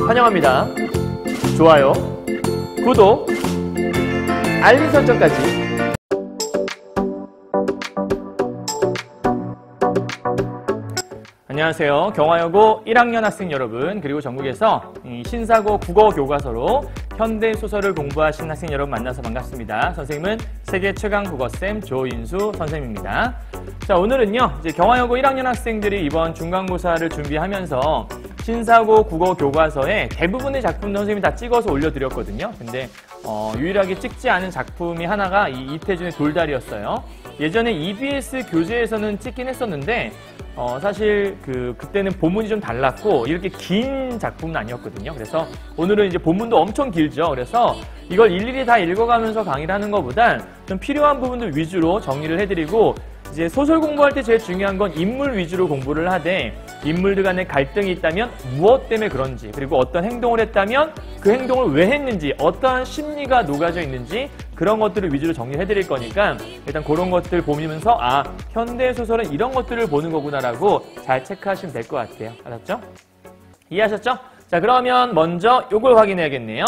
환영합니다. 좋아요, 구독, 알림 설정까지. 안녕하세요. 경화여고 1학년 학생 여러분, 그리고 전국에서 신사고 국어 교과서로 현대 소설을 공부하신 학생 여러분 만나서 반갑습니다. 선생님은 세계 최강 국어쌤 조인수 선생님입니다. 자, 오늘은요, 이제 경화여고 1학년 학생들이 이번 중간고사를 준비하면서 신사고 국어 교과서에 대부분의 작품도 선생님이 다 찍어서 올려드렸거든요. 근데 유일하게 찍지 않은 작품이 하나가 이 이태준의 돌다리였어요. 예전에 EBS 교재에서는 찍긴 했었는데 사실 그때는 본문이 좀 달랐고 이렇게 긴 작품은 아니었거든요. 그래서 오늘은 이제 본문도 엄청 길죠. 그래서 이걸 일일이 다 읽어가면서 강의를 하는 것보단 좀 필요한 부분들 위주로 정리를 해드리고, 이제 소설 공부할 때 제일 중요한 건 인물 위주로 공부를 하되, 인물들 간의 갈등이 있다면 무엇 때문에 그런지, 그리고 어떤 행동을 했다면 그 행동을 왜 했는지, 어떠한 심리가 녹아져 있는지, 그런 것들을 위주로 정리를 해드릴 거니까 일단 그런 것들 보면서 현대소설은 이런 것들을 보는 거구나라고 잘 체크하시면 될 것 같아요. 알았죠? 이해하셨죠? 자, 그러면 먼저 요걸 확인해야겠네요.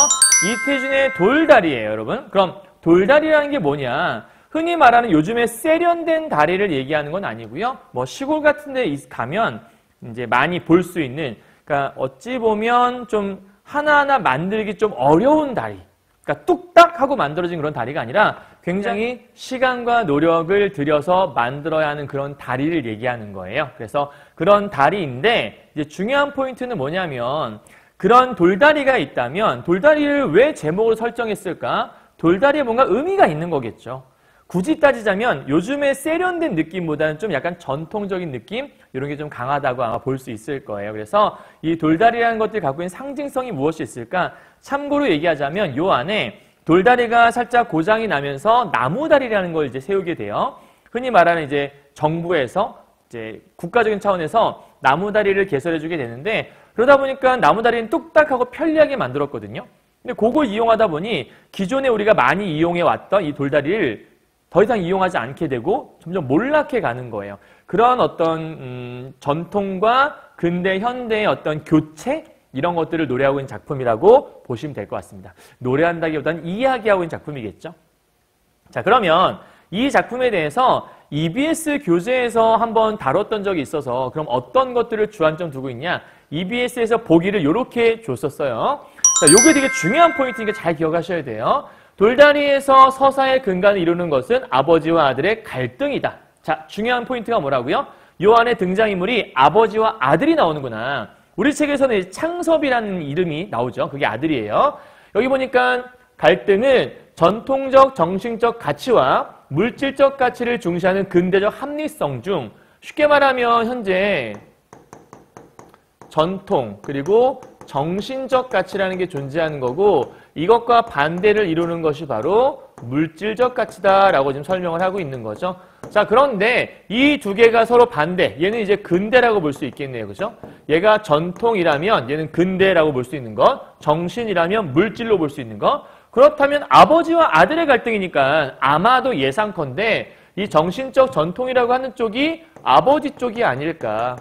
이태준의 돌다리예요, 여러분. 그럼 돌다리라는 게 뭐냐? 흔히 말하는 요즘에 세련된 다리를 얘기하는 건 아니고요. 뭐 시골 같은 데 가면 이제 많이 볼 수 있는, 그러니까 어찌 보면 좀 하나하나 만들기 좀 어려운 다리. 그러니까 뚝딱 하고 만들어진 그런 다리가 아니라 굉장히 시간과 노력을 들여서 만들어야 하는 그런 다리를 얘기하는 거예요. 그래서 그런 다리인데, 이제 중요한 포인트는 뭐냐면, 그런 돌다리가 있다면 돌다리를 왜 제목으로 설정했을까? 돌다리에 뭔가 의미가 있는 거겠죠. 굳이 따지자면 요즘의 세련된 느낌보다는 좀 약간 전통적인 느낌? 이런 게 좀 강하다고 아마 볼 수 있을 거예요. 그래서 이 돌다리라는 것들이 갖고 있는 상징성이 무엇이 있을까? 참고로 얘기하자면 요 안에 돌다리가 살짝 고장이 나면서 나무다리라는 걸 이제 세우게 돼요. 흔히 말하는 이제 정부에서 이제 국가적인 차원에서 나무다리를 개설해 주게 되는데, 그러다 보니까 나무다리는 뚝딱하고 편리하게 만들었거든요. 근데 그걸 이용하다 보니 기존에 우리가 많이 이용해 왔던 이 돌다리를 더 이상 이용하지 않게 되고 점점 몰락해 가는 거예요. 그런 어떤 전통과 근대, 현대의 어떤 교체? 이런 것들을 노래하고 있는 작품이라고 보시면 될 것 같습니다. 노래한다기보다는 이야기하고 있는 작품이겠죠. 자, 그러면 이 작품에 대해서 EBS 교재에서 한번 다뤘던 적이 있어서, 그럼 어떤 것들을 주안점 두고 있냐? EBS에서 보기를 이렇게 줬었어요. 자, 요게 되게 중요한 포인트니까 잘 기억하셔야 돼요. 돌다리에서 서사의 근간을 이루는 것은 아버지와 아들의 갈등이다. 자, 중요한 포인트가 뭐라고요? 요 안에 등장인물이 아버지와 아들이 나오는구나. 우리 책에서는 창섭이라는 이름이 나오죠. 그게 아들이에요. 여기 보니까 갈등은 전통적 정신적 가치와 물질적 가치를 중시하는 근대적 합리성 중, 쉽게 말하면 현재 전통 그리고 정신적 가치라는 게 존재하는 거고, 이것과 반대를 이루는 것이 바로 물질적 가치다라고 지금 설명을 하고 있는 거죠. 자, 그런데 이 두 개가 서로 반대. 얘는 이제 근대라고 볼 수 있겠네요. 그죠? 얘가 전통이라면 얘는 근대라고 볼 수 있는 것, 정신이라면 물질로 볼 수 있는 것. 그렇다면 아버지와 아들의 갈등이니까 아마도 예상컨대 이 정신적 전통이라고 하는 쪽이 아버지 쪽이 아닐까.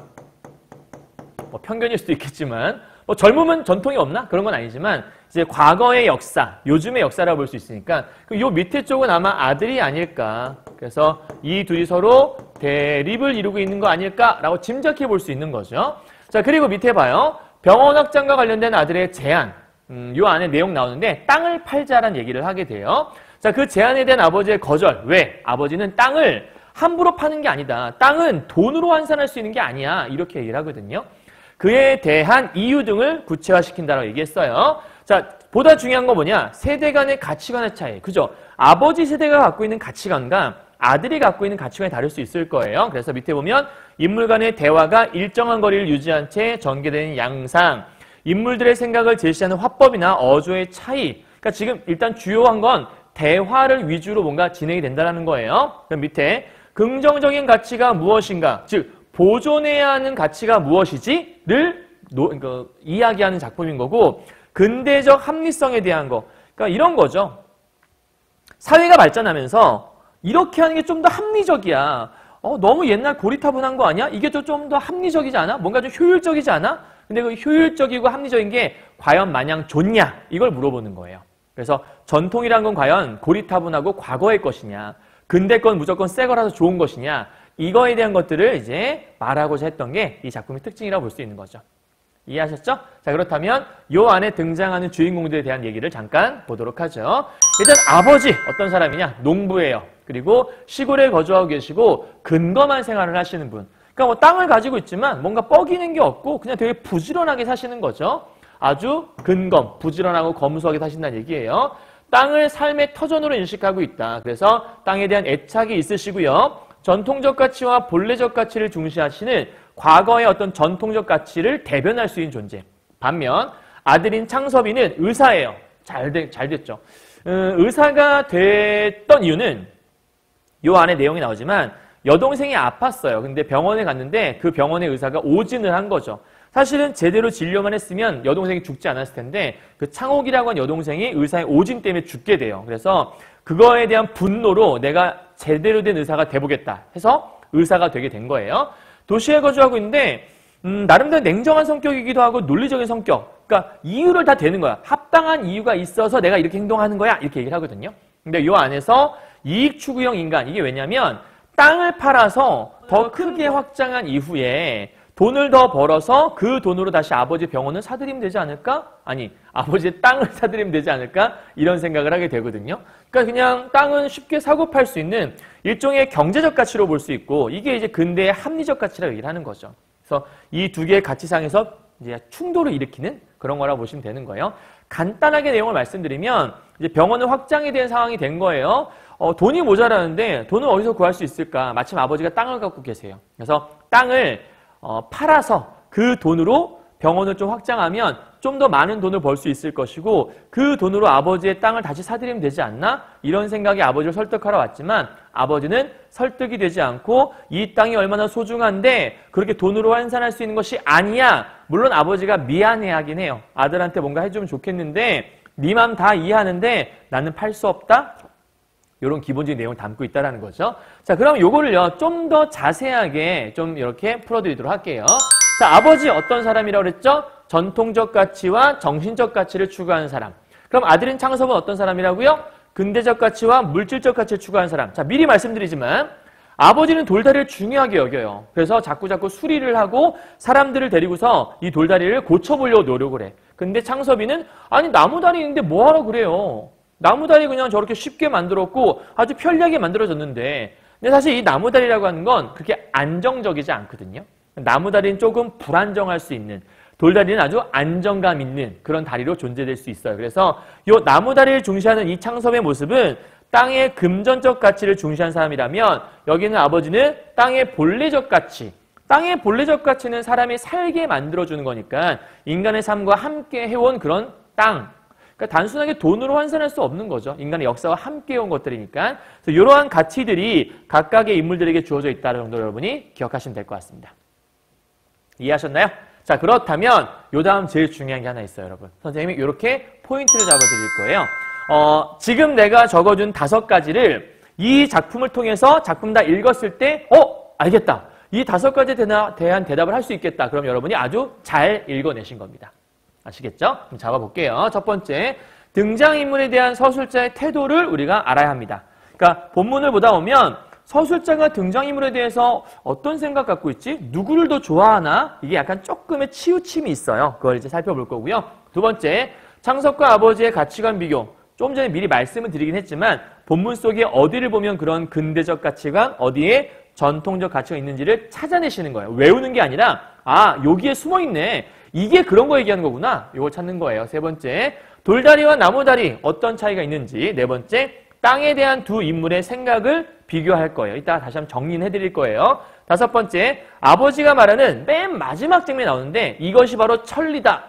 뭐 편견일 수도 있겠지만, 뭐 젊으면 전통이 없나? 그런 건 아니지만 이제 과거의 역사, 요즘의 역사라고 볼 수 있으니까 요 밑에 쪽은 아마 아들이 아닐까. 그래서 이 둘이 서로 대립을 이루고 있는 거 아닐까라고 짐작해 볼 수 있는 거죠. 자, 그리고 밑에 봐요. 병원 확장과 관련된 아들의 제안. 요 안에 내용 나오는데 땅을 팔자라는 얘기를 하게 돼요. 자, 그 제안에 대한 아버지의 거절. 왜? 아버지는 땅을 함부로 파는 게 아니다. 땅은 돈으로 환산할 수 있는 게 아니야. 이렇게 얘기를 하거든요. 그에 대한 이유 등을 구체화시킨다라고 얘기했어요. 자, 보다 중요한 건 뭐냐? 세대 간의 가치관의 차이. 그죠? 아버지 세대가 갖고 있는 가치관과 아들이 갖고 있는 가치관이 다를 수 있을 거예요. 그래서 밑에 보면 인물 간의 대화가 일정한 거리를 유지한 채 전개되는 양상, 인물들의 생각을 제시하는 화법이나 어조의 차이. 그러니까 지금 일단 주요한 건 대화를 위주로 뭔가 진행이 된다는 거예요. 그럼 밑에 긍정적인 가치가 무엇인가? 즉 보존해야 하는 가치가 무엇이지?를 이야기하는 작품인 거고, 근대적 합리성에 대한 거. 그러니까 이런 거죠. 사회가 발전하면서 이렇게 하는 게 좀 더 합리적이야. 너무 옛날 고리타분한 거 아니야? 이게 좀 더 합리적이지 않아? 뭔가 좀 효율적이지 않아? 근데 그 효율적이고 합리적인 게 과연 마냥 좋냐? 이걸 물어보는 거예요. 그래서 전통이란 건 과연 고리타분하고 과거의 것이냐? 근대 건 무조건 새 거라서 좋은 것이냐? 이거에 대한 것들을 이제 말하고자 했던 게 이 작품의 특징이라고 볼 수 있는 거죠. 이해하셨죠? 자, 그렇다면 이 안에 등장하는 주인공들에 대한 얘기를 잠깐 보도록 하죠. 일단 아버지 어떤 사람이냐? 농부예요. 그리고 시골에 거주하고 계시고 근검한 생활을 하시는 분. 그러니까 뭐 땅을 가지고 있지만 뭔가 뻐기는 게 없고 그냥 되게 부지런하게 사시는 거죠. 아주 근검, 부지런하고 검소하게 사신다는 얘기예요. 땅을 삶의 터전으로 인식하고 있다. 그래서 땅에 대한 애착이 있으시고요. 전통적 가치와 본래적 가치를 중시하시는 과거의 어떤 전통적 가치를 대변할 수 있는 존재. 반면 아들인 창섭이는 의사예요. 잘 됐죠. 의사가 됐던 이유는 이 안에 내용이 나오지만 여동생이 아팠어요. 근데 병원에 갔는데 그 병원의 의사가 오진을 한 거죠. 사실은 제대로 진료만 했으면 여동생이 죽지 않았을 텐데 그 창옥이라고 한 여동생이 의사의 오진 때문에 죽게 돼요. 그래서 그거에 대한 분노로 내가 제대로 된 의사가 돼보겠다 해서 의사가 되게 된 거예요. 도시에 거주하고 있는데 나름대로 냉정한 성격이기도 하고 논리적인 성격. 그러니까 이유를 다 대는 거야. 합당한 이유가 있어서 내가 이렇게 행동하는 거야. 이렇게 얘기를 하거든요. 근데 이 안에서 이익 추구형 인간. 이게 왜냐면 땅을 팔아서 더 크게 확장한 이후에 돈을 더 벌어서 그 돈으로 다시 아버지 병원을 사들이면 되지 않을까? 아니, 아버지의 땅을 사들이면 되지 않을까? 이런 생각을 하게 되거든요. 그러니까 그냥 땅은 쉽게 사고 팔 수 있는 일종의 경제적 가치로 볼 수 있고 이게 이제 근대의 합리적 가치라고 얘기를 하는 거죠. 그래서 이 두 개의 가치상에서 이제 충돌을 일으키는 그런 거라고 보시면 되는 거예요. 간단하게 내용을 말씀드리면 이제 병원을 확장이 된 상황이 된 거예요. 돈이 모자라는데 돈을 어디서 구할 수 있을까? 마침 아버지가 땅을 갖고 계세요. 그래서 땅을 팔아서 그 돈으로 병원을 좀 확장하면 좀 더 많은 돈을 벌 수 있을 것이고 그 돈으로 아버지의 땅을 다시 사들이면 되지 않나? 이런 생각이 아버지를 설득하러 왔지만 아버지는 설득이 되지 않고 이 땅이 얼마나 소중한데 그렇게 돈으로 환산할 수 있는 것이 아니야. 물론 아버지가 미안해하긴 해요. 아들한테 뭔가 해주면 좋겠는데 네 맘 다 이해하는데 나는 팔 수 없다? 이런 기본적인 내용을 담고 있다는 거죠. 자, 그럼 요거를요, 좀 더 자세하게 좀 이렇게 풀어드리도록 할게요. 자, 아버지 어떤 사람이라고 그랬죠? 전통적 가치와 정신적 가치를 추구하는 사람. 그럼 아들인 창섭은 어떤 사람이라고요? 근대적 가치와 물질적 가치를 추구하는 사람. 자, 미리 말씀드리지만 아버지는 돌다리를 중요하게 여겨요. 그래서 자꾸 수리를 하고 사람들을 데리고서 이 돌다리를 고쳐보려고 노력을 해. 근데 창섭이는 아니 나무다리 있는데 뭐하러 그래요? 나무다리 그냥 저렇게 쉽게 만들었고 아주 편리하게 만들어졌는데 근데 사실 이 나무다리라고 하는 건 그렇게 안정적이지 않거든요. 나무다리는 조금 불안정할 수 있는 돌다리는 아주 안정감 있는 그런 다리로 존재될 수 있어요. 그래서 이 나무다리를 중시하는 이 창섭의 모습은 땅의 금전적 가치를 중시한 사람이라면 여기는 아버지는 땅의 본래적 가치 땅의 본래적 가치는 사람이 살게 만들어주는 거니까 인간의 삶과 함께 해온 그런 땅 그러니까 단순하게 돈으로 환산할 수 없는 거죠. 인간의 역사와 함께 온 것들이니까. 그래서 이러한 가치들이 각각의 인물들에게 주어져 있다는 정도로 여러분이 기억하시면 될 것 같습니다. 이해하셨나요? 자, 그렇다면 요 다음 제일 중요한 게 하나 있어요, 여러분. 선생님이 이렇게 포인트를 잡아드릴 거예요. 지금 내가 적어준 5가지를 이 작품을 통해서 작품 다 읽었을 때 알겠다. 이 5가지에 대한 대답을 할 수 있겠다. 그럼 여러분이 아주 잘 읽어내신 겁니다. 아시겠죠? 그럼 잡아볼게요. 첫 번째, 등장인물에 대한 서술자의 태도를 우리가 알아야 합니다. 그러니까 본문을 보다 보면 서술자가 등장인물에 대해서 어떤 생각 갖고 있지? 누구를 더 좋아하나? 이게 약간 조금의 치우침이 있어요. 그걸 이제 살펴볼 거고요. 두 번째, 창섭과 아버지의 가치관 비교. 좀 전에 미리 말씀을 드리긴 했지만 본문 속에 어디를 보면 그런 근대적 가치관, 어디에 전통적 가치가 있는지를 찾아내시는 거예요. 외우는 게 아니라 여기에 숨어있네. 이게 그런 거 얘기하는 거구나. 이걸 찾는 거예요. 세 번째, 돌다리와 나무다리 어떤 차이가 있는지. 네 번째, 땅에 대한 두 인물의 생각을 비교할 거예요. 이따 다시 한번 정리해 드릴 거예요. 다섯 번째, 아버지가 말하는 맨 마지막 장면에 나오는데 이것이 바로 천리다.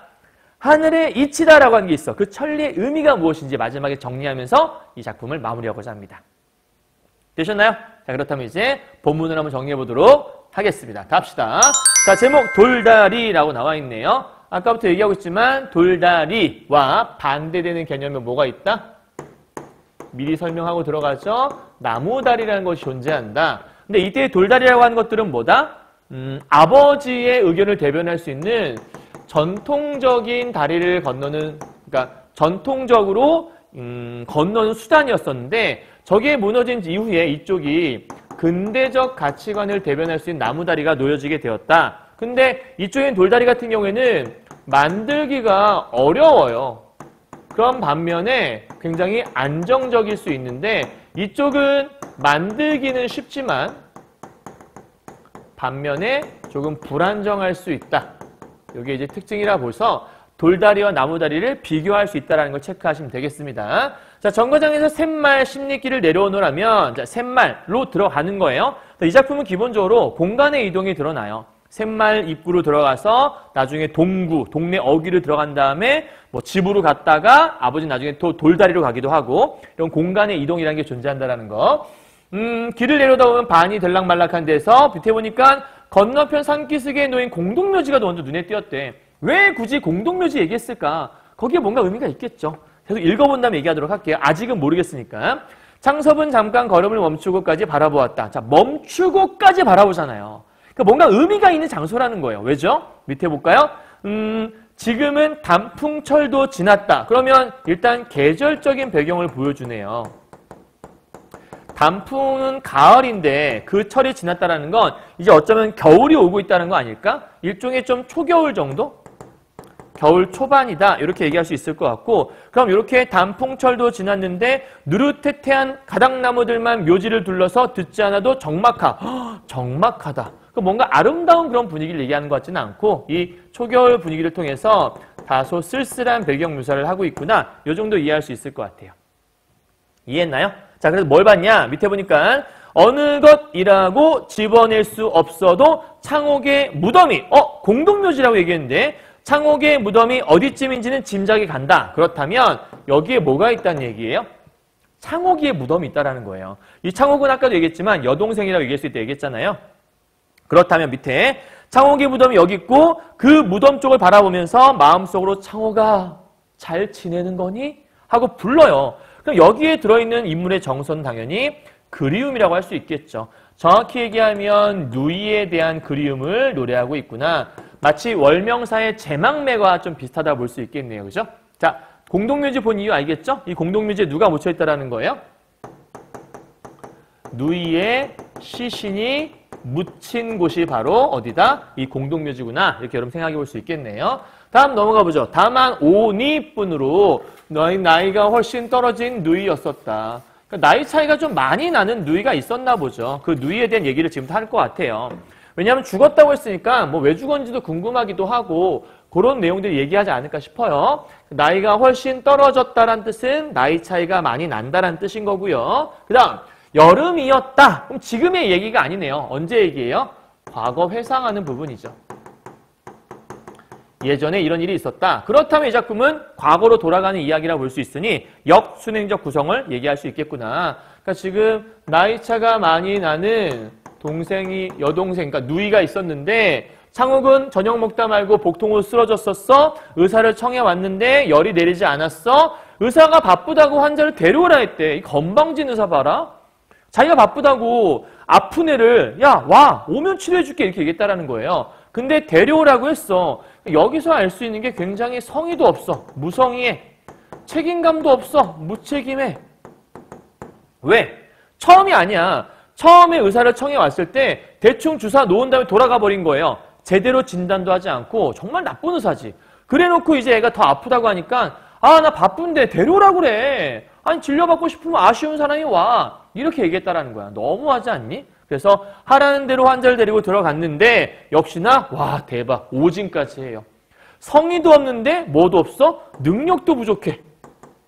하늘의 이치다라고 하는 게 있어. 그 천리의 의미가 무엇인지 마지막에 정리하면서 이 작품을 마무리하고자 합니다. 되셨나요? 자, 그렇다면 이제 본문을 한번 정리해 보도록 하겠습니다. 갑시다. 자, 제목 돌다리라고 나와 있네요. 아까부터 얘기하고 있지만 돌다리와 반대되는 개념에 뭐가 있다? 미리 설명하고 들어가죠. 나무다리라는 것이 존재한다. 근데 이때 돌다리라고 하는 것들은 뭐다? 아버지의 의견을 대변할 수 있는 전통적인 다리를 건너는, 그러니까 전통적으로 건너는 수단이었었는데 저게 무너진 이후에 이쪽이 근대적 가치관을 대변할 수 있는 나무다리가 놓여지게 되었다. 근데 이쪽엔 돌다리 같은 경우에는 만들기가 어려워요. 그런 반면에 굉장히 안정적일 수 있는데 이쪽은 만들기는 쉽지만 반면에 조금 불안정할 수 있다. 이게 이제 특징이라 보서 돌다리와 나무다리를 비교할 수 있다는 걸 체크하시면 되겠습니다. 자, 정거장에서 샘말 십리길을 내려오노라면 자, 샘말로 들어가는 거예요. 이 작품은 기본적으로 공간의 이동이 드러나요. 샘말 입구로 들어가서 나중에 동구, 동네 어귀로 들어간 다음에 뭐 집으로 갔다가 아버지 나중에 또 돌다리로 가기도 하고 이런 공간의 이동이라는 게 존재한다는 거. 길을 내려다 보면 반이 들락말락한 데서 밑에 보니까 건너편 산기슭에 놓인 공동묘지가 먼저 눈에 띄었대. 왜 굳이 공동묘지 얘기했을까? 거기에 뭔가 의미가 있겠죠. 계속 읽어본 다음에 얘기하도록 할게요. 아직은 모르겠으니까. 창섭은 잠깐 걸음을 멈추고까지 바라보았다. 자, 멈추고까지 바라보잖아요. 그러니까 뭔가 의미가 있는 장소라는 거예요. 왜죠? 밑에 볼까요? 지금은 단풍철도 지났다. 그러면 일단 계절적인 배경을 보여주네요. 단풍은 가을인데 그 철이 지났다라는 건 이제 어쩌면 겨울이 오고 있다는 거 아닐까? 일종의 좀 초겨울 정도? 겨울 초반이다. 이렇게 얘기할 수 있을 것 같고 그럼 이렇게 단풍철도 지났는데 누르테테한 가닥나무들만 묘지를 둘러서 듣지 않아도 적막하다. 뭔가 아름다운 그런 분위기를 얘기하는 것 같지는 않고 이 초겨울 분위기를 통해서 다소 쓸쓸한 배경 묘사를 하고 있구나. 이 정도 이해할 수 있을 것 같아요. 이해했나요? 자, 그래서 뭘 봤냐? 밑에 보니까 어느 것이라고 집어낼 수 없어도 창옥의 무덤이 공동묘지라고 얘기했는데 창옥의 무덤이 어디쯤인지는 짐작이 간다. 그렇다면 여기에 뭐가 있다는 얘기예요? 창옥이의 무덤이 있다는 거예요. 이 창옥은 아까도 얘기했지만 여동생이라고 얘기할 수 있다 얘기했잖아요. 그렇다면 밑에 창옥의 무덤이 여기 있고 그 무덤 쪽을 바라보면서 마음속으로 창옥아 잘 지내는 거니? 하고 불러요. 그럼 여기에 들어있는 인물의 정서는 당연히 그리움이라고 할 수 있겠죠. 정확히 얘기하면 누이에 대한 그리움을 노래하고 있구나. 마치 월명사의 제망매와 좀 비슷하다 볼 수 있겠네요. 그죠? 자, 공동묘지 본 이유 알겠죠? 이 공동묘지에 누가 묻혀있다라는 거예요? 누이의 시신이 묻힌 곳이 바로 어디다? 이 공동묘지구나. 이렇게 여러분 생각해 볼 수 있겠네요. 다음 넘어가 보죠. 다만 오니뿐으로 너희 나이가 훨씬 떨어진 누이였었다. 그러니까 나이 차이가 좀 많이 나는 누이가 있었나 보죠. 그 누이에 대한 얘기를 지금 할 것 같아요. 왜냐하면 죽었다고 했으니까 뭐 왜 죽었는지도 궁금하기도 하고 그런 내용들을 얘기하지 않을까 싶어요. 나이가 훨씬 떨어졌다란 뜻은 나이 차이가 많이 난다란 뜻인 거고요. 그 다음 여름이었다. 그럼 지금의 얘기가 아니네요. 언제 얘기예요? 과거 회상하는 부분이죠. 예전에 이런 일이 있었다. 그렇다면 이 작품은 과거로 돌아가는 이야기라고 볼 수 있으니 역순행적 구성을 얘기할 수 있겠구나. 그러니까 지금 나이차가 많이 나는 여동생, 그러니까 누이가 있었는데 창욱은 저녁 먹다 말고 복통으로 쓰러졌었어. 의사를 청해왔는데 열이 내리지 않았어. 의사가 바쁘다고 환자를 데려오라 했대. 이 건방진 의사 봐라. 자기가 바쁘다고 아픈 애를 야, 와, 오면 치료해줄게 이렇게 얘기했다라는 거예요. 근데 데려오라고 했어. 여기서 알 수 있는 게 굉장히 성의도 없어. 무성의해. 책임감도 없어. 무책임해. 왜? 처음이 아니야. 처음에 의사를 청해 왔을 때 대충 주사 놓은 다음에 돌아가 버린 거예요. 제대로 진단도 하지 않고 정말 나쁜 의사지. 그래놓고 이제 애가 더 아프다고 하니까 아, 나 바쁜데 데려오라고 그래. 아니 진료받고 싶으면 아쉬운 사람이 와. 이렇게 얘기했다라는 거야. 너무하지 않니? 그래서 하라는 대로 환자를 데리고 들어갔는데 역시나 와 대박 오진까지 해요. 성의도 없는데 뭐도 없어? 능력도 부족해.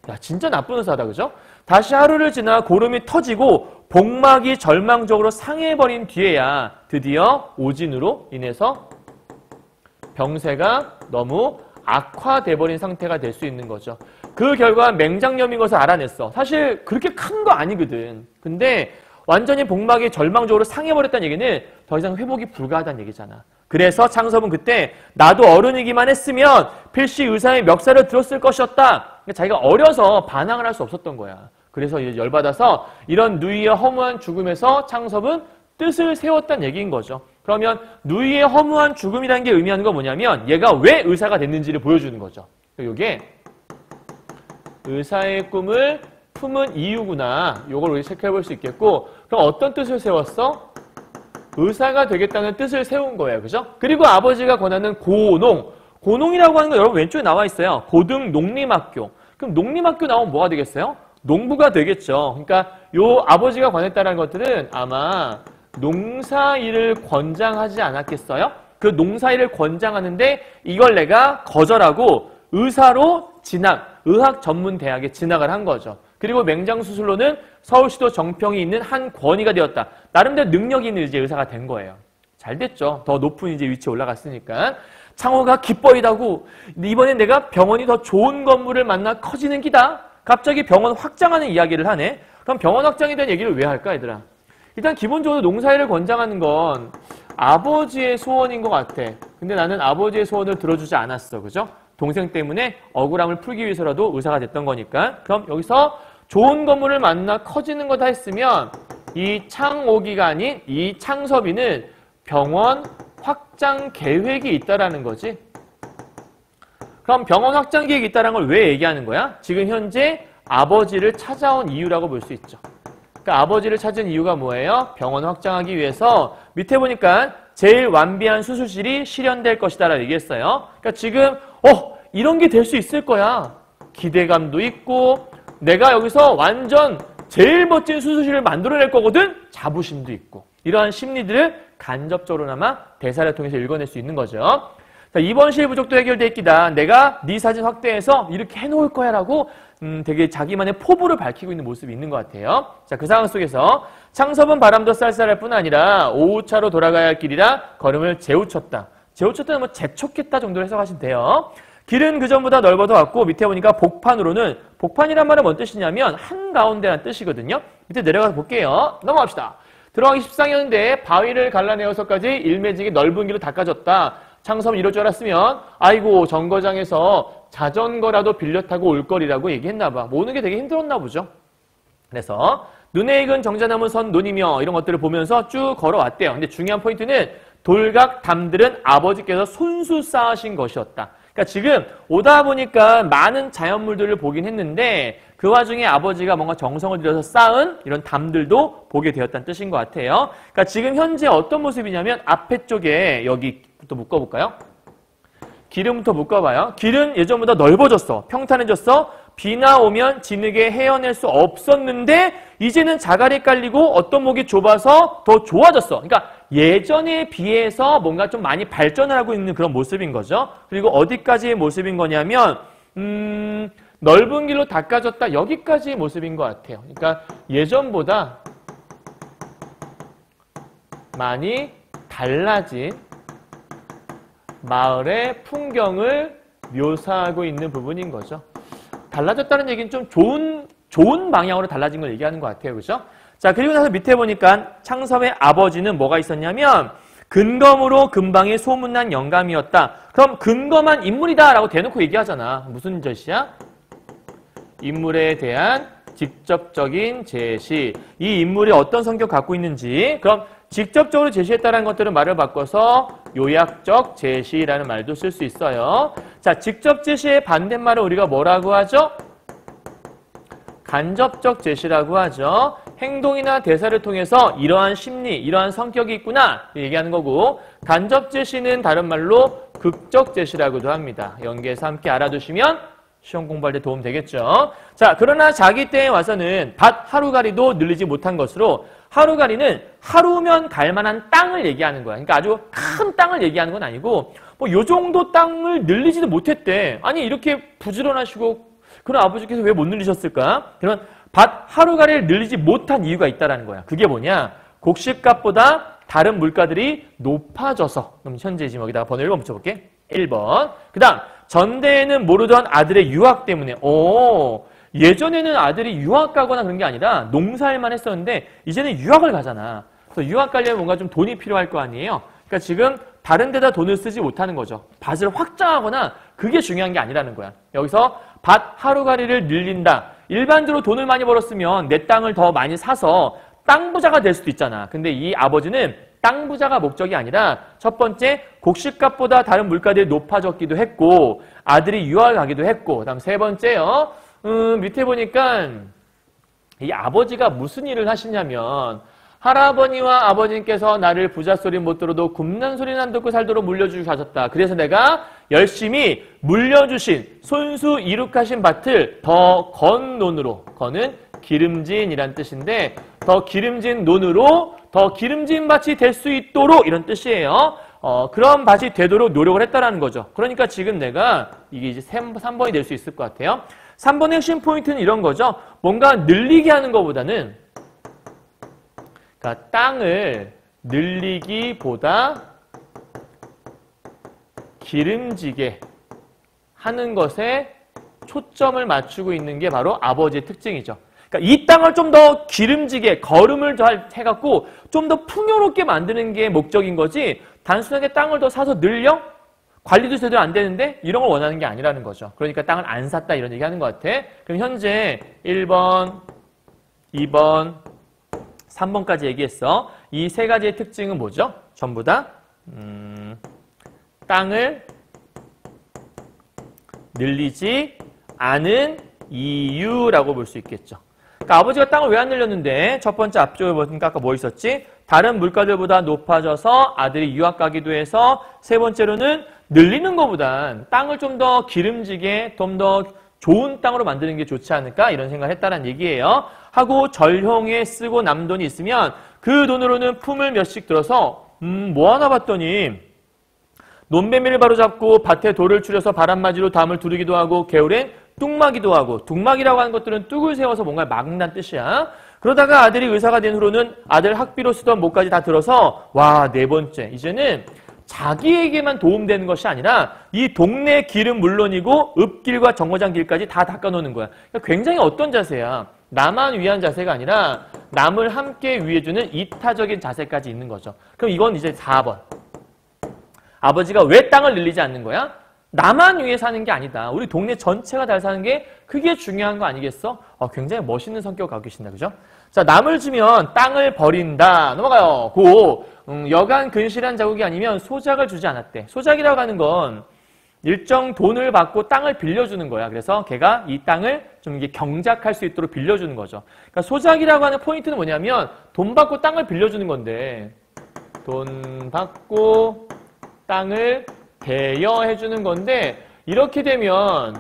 야 진짜 나쁜 의사다 그죠? 다시 하루를 지나 고름이 터지고 복막이 절망적으로 상해버린 뒤에야 드디어 오진으로 인해서 병세가 너무 악화돼버린 상태가 될 수 있는 거죠. 그 결과 맹장염인 것을 알아냈어. 사실 그렇게 큰 거 아니거든. 근데 완전히 복막이 절망적으로 상해버렸다는 얘기는 더 이상 회복이 불가하다는 얘기잖아. 그래서 창섭은 그때 나도 어른이기만 했으면 필시 의사의 멱살을 들었을 것이었다. 그러니까 자기가 어려서 반항을 할 수 없었던 거야. 그래서 이제 열받아서 이런 누이의 허무한 죽음에서 창섭은 뜻을 세웠다는 얘기인 거죠. 그러면 누이의 허무한 죽음이라는 게 의미하는 건 뭐냐면 얘가 왜 의사가 됐는지를 보여주는 거죠. 이게 의사의 꿈을 품은 이유구나. 요걸 우리 체크해 볼 수 있겠고, 그럼 어떤 뜻을 세웠어? 의사가 되겠다는 뜻을 세운 거예요. 그죠? 그리고 아버지가 권하는 고농. 고농이라고 하는 거 여러분 왼쪽에 나와 있어요. 고등 농림학교. 그럼 농림학교 나오면 뭐가 되겠어요? 농부가 되겠죠. 그러니까 요 아버지가 권했다는 것들은 아마 농사일을 권장하지 않았겠어요? 그 농사일을 권장하는데 이걸 내가 거절하고 의사로 진학, 의학 전문 대학에 진학을 한 거죠. 그리고 맹장수술로는 서울시도 정평이 있는 한 권위가 되었다. 나름대로 능력이 있는 이제 의사가 된 거예요. 잘 됐죠. 더 높은 이제 위치에 올라갔으니까. 창호가 기뻐이다고 이번엔 내가 병원이 더 좋은 건물을 만나 커지는 기다. 갑자기 병원 확장하는 이야기를 하네. 그럼 병원 확장에 대한 얘기를 왜 할까 얘들아? 일단 기본적으로 농사일을 권장하는 건 아버지의 소원인 것 같아. 근데 나는 아버지의 소원을 들어주지 않았어. 그죠? 동생 때문에 억울함을 풀기 위해서라도 의사가 됐던 거니까. 그럼 여기서 좋은 건물을 만나 커지는 거다 했으면 이 창옥이가 아닌 이 창섭이는 병원 확장 계획이 있다라는 거지. 그럼 병원 확장 계획이 있다는 걸 왜 얘기하는 거야? 지금 현재 아버지를 찾아온 이유라고 볼 수 있죠. 그러니까 아버지를 찾은 이유가 뭐예요? 병원 확장하기 위해서 밑에 보니까 제일 완비한 수술실이 실현될 것이다 라고 얘기했어요. 그러니까 지금 이런 게 될 수 있을 거야. 기대감도 있고 내가 여기서 완전 제일 멋진 수술실을 만들어낼 거거든? 자부심도 있고 이러한 심리들을 간접적으로나마 대사를 통해서 읽어낼 수 있는 거죠. 자, 이번 시의 부족도 해결돼 있기다. 내가 네 사진 확대해서 이렇게 해놓을 거야 라고 되게 자기만의 포부를 밝히고 있는 모습이 있는 것 같아요. 자, 그 상황 속에서 창섭은 바람도 쌀쌀할 뿐 아니라 오후차로 돌아가야 할 길이라 걸음을 재우쳤다. 재우쳤다는 뭐 재촉했다 정도로 해석하시면 돼요. 길은 그전보다 넓어도 왔고 밑에 보니까 복판으로는 복판이란 말은 뭔 뜻이냐면 한가운데란 뜻이거든요. 밑에 내려가서 볼게요. 넘어갑시다. 들어가기 십상이었는데 바위를 갈라내어서까지 일매지게 넓은 길로 닦아졌다. 창섭은 이럴 줄 알았으면 아이고 정거장에서 자전거라도 빌려 타고 올 거리라고 얘기했나 봐. 모으는 게 되게 힘들었나 보죠. 그래서 눈에 익은 정자나무 선 논이며 이런 것들을 보면서 쭉 걸어왔대요. 근데 중요한 포인트는 돌각 담들은 아버지께서 손수 쌓으신 것이었다. 그러니까 지금 오다 보니까 많은 자연물들을 보긴 했는데 그 와중에 아버지가 뭔가 정성을 들여서 쌓은 이런 담들도 보게 되었다는 뜻인 것 같아요. 그러니까 지금 현재 어떤 모습이냐면 앞에 쪽에 여기부터 묶어볼까요? 길은부터 묶어봐요. 길은 예전보다 넓어졌어. 평탄해졌어. 비나 오면 진흙에 헤어낼 수 없었는데 이제는 자갈이 깔리고 어떤 목이 좁아서 더 좋아졌어. 그러니까 예전에 비해서 뭔가 좀 많이 발전을 하고 있는 그런 모습인 거죠. 그리고 어디까지의 모습인 거냐면 넓은 길로 닦아졌다 여기까지의 모습인 것 같아요. 그러니까 예전보다 많이 달라진 마을의 풍경을 묘사하고 있는 부분인 거죠. 달라졌다는 얘기는 좀 좋은 방향으로 달라진 걸 얘기하는 것 같아요. 그죠? 자, 그리고 나서 밑에 보니까 창섭의 아버지는 뭐가 있었냐면 근검으로 근방에 소문난 영감이었다. 그럼 근검한 인물이다 라고 대놓고 얘기하잖아. 무슨 뜻이야? 인물에 대한 직접적인 제시. 이 인물이 어떤 성격 갖고 있는지. 그럼 직접적으로 제시했다는 것들은 말을 바꿔서 요약적 제시라는 말도 쓸 수 있어요. 자, 직접 제시의 반대말을 우리가 뭐라고 하죠? 간접적 제시라고 하죠. 행동이나 대사를 통해서 이러한 심리, 이러한 성격이 있구나 얘기하는 거고 간접 제시는 다른 말로 극적 제시라고도 합니다. 연계해서 함께 알아두시면 시험 공부할 때 도움 되겠죠. 자, 그러나 자기 때에 와서는 밭 하루가리도 늘리지 못한 것으로 하루가리는 하루면 갈 만한 땅을 얘기하는 거야. 그러니까 아주 큰 땅을 얘기하는 건 아니고 뭐 요 정도 땅을 늘리지도 못했대. 아니 이렇게 부지런하시고 그런 아버지께서 왜 못 늘리셨을까? 그런 밭 하루가리를 늘리지 못한 이유가 있다는 거야. 그게 뭐냐? 곡식값보다 다른 물가들이 높아져서. 그럼 현재 지금 여기다가 번호 1번 붙여볼게. 1번. 그 다음 전대에는 모르던 아들의 유학 때문에 예전에는 아들이 유학 가거나 그런 게 아니라 농사일만 했었는데 이제는 유학을 가잖아. 그래서 유학 가려면 뭔가 좀 돈이 필요할 거 아니에요. 그러니까 지금 다른 데다 돈을 쓰지 못하는 거죠. 밭을 확장하거나 그게 중요한 게 아니라는 거야. 여기서 밭 하루가리를 늘린다. 일반적으로 돈을 많이 벌었으면 내 땅을 더 많이 사서 땅 부자가 될 수도 있잖아. 근데 이 아버지는 땅 부자가 목적이 아니라 첫 번째 곡식값보다 다른 물가들이 높아졌기도 했고 아들이 유학을 가기도 했고 그다음 세 번째요. 밑에 보니까 이 아버지가 무슨 일을 하시냐면 할아버니와 아버님께서 나를 부자 소리 못 들어도 굽는 소리는 안 듣고 살도록 물려주시고 가셨다. 그래서 내가 열심히 물려주신 손수 이룩하신 밭을 더 건 논으로, 건은 기름진이란 뜻인데 더 기름진 논으로 더 기름진 밭이 될 수 있도록 이런 뜻이에요. 그런 밭이 되도록 노력을 했다라는 거죠. 그러니까 지금 내가 이게 이제 3번이 될 수 있을 것 같아요. 3번의 핵심 포인트는 이런 거죠. 뭔가 늘리게 하는 것보다는 그러니까 땅을 늘리기보다 기름지게 하는 것에 초점을 맞추고 있는 게 바로 아버지의 특징이죠. 그러니까 이 땅을 좀 더 기름지게 거름을 더 해갖고 좀 더 풍요롭게 만드는 게 목적인 거지 단순하게 땅을 더 사서 늘려? 관리도 제대로 안 되는데 이런 걸 원하는 게 아니라는 거죠. 그러니까 땅을 안 샀다 이런 얘기 하는 것 같아. 그럼 현재 1번, 2번, 3번까지 얘기했어. 이 세 가지의 특징은 뭐죠? 전부 다 땅을 늘리지 않은 이유라고 볼 수 있겠죠. 그러니까 아버지가 땅을 왜 안 늘렸는데 첫 번째 앞쪽에 보니까 아까 뭐 있었지? 다른 물가들보다 높아져서 아들이 유학 가기도 해서 세 번째로는 늘리는 것보단 땅을 좀 더 기름지게 좀 더 좋은 땅으로 만드는 게 좋지 않을까 이런 생각을 했다는 얘기예요. 하고 절용에 쓰고 남은 돈이 있으면 그 돈으로는 품을 몇씩 들어서 뭐 하나 봤더니 논배미를 바로잡고 밭에 돌을 추려서 바람맞이로 담을 두르기도 하고 겨울엔 뚝막이도 하고 뚝막이라고 하는 것들은 뚝을 세워서 뭔가를 막는다는 뜻이야. 그러다가 아들이 의사가 된 후로는 아들 학비로 쓰던 못까지 다 들어서 와, 네 번째 이제는 자기에게만 도움되는 것이 아니라 이 동네 길은 물론이고 읍길과 정거장 길까지 다 닦아놓는 거야. 그러니까 굉장히 어떤 자세야. 나만 위한 자세가 아니라 남을 함께 위해주는 이타적인 자세까지 있는 거죠. 그럼 이건 이제 4번. 아버지가 왜 땅을 늘리지 않는 거야? 나만 위해 사는 게 아니다. 우리 동네 전체가 잘 사는 게 그게 중요한 거 아니겠어? 굉장히 멋있는 성격 갖고 계신다. 그죠? 자, 남을 주면 땅을 버린다. 넘어가요. 여간 근실한 자국이 아니면 소작을 주지 않았대. 소작이라고 하는 건 일정 돈을 받고 땅을 빌려주는 거야. 그래서 걔가 이 땅을 좀 이게 경작할 수 있도록 빌려주는 거죠. 그러니까 소작이라고 하는 포인트는 뭐냐면 돈 받고 땅을 빌려주는 건데 돈 받고 땅을 대여해주는 건데 이렇게 되면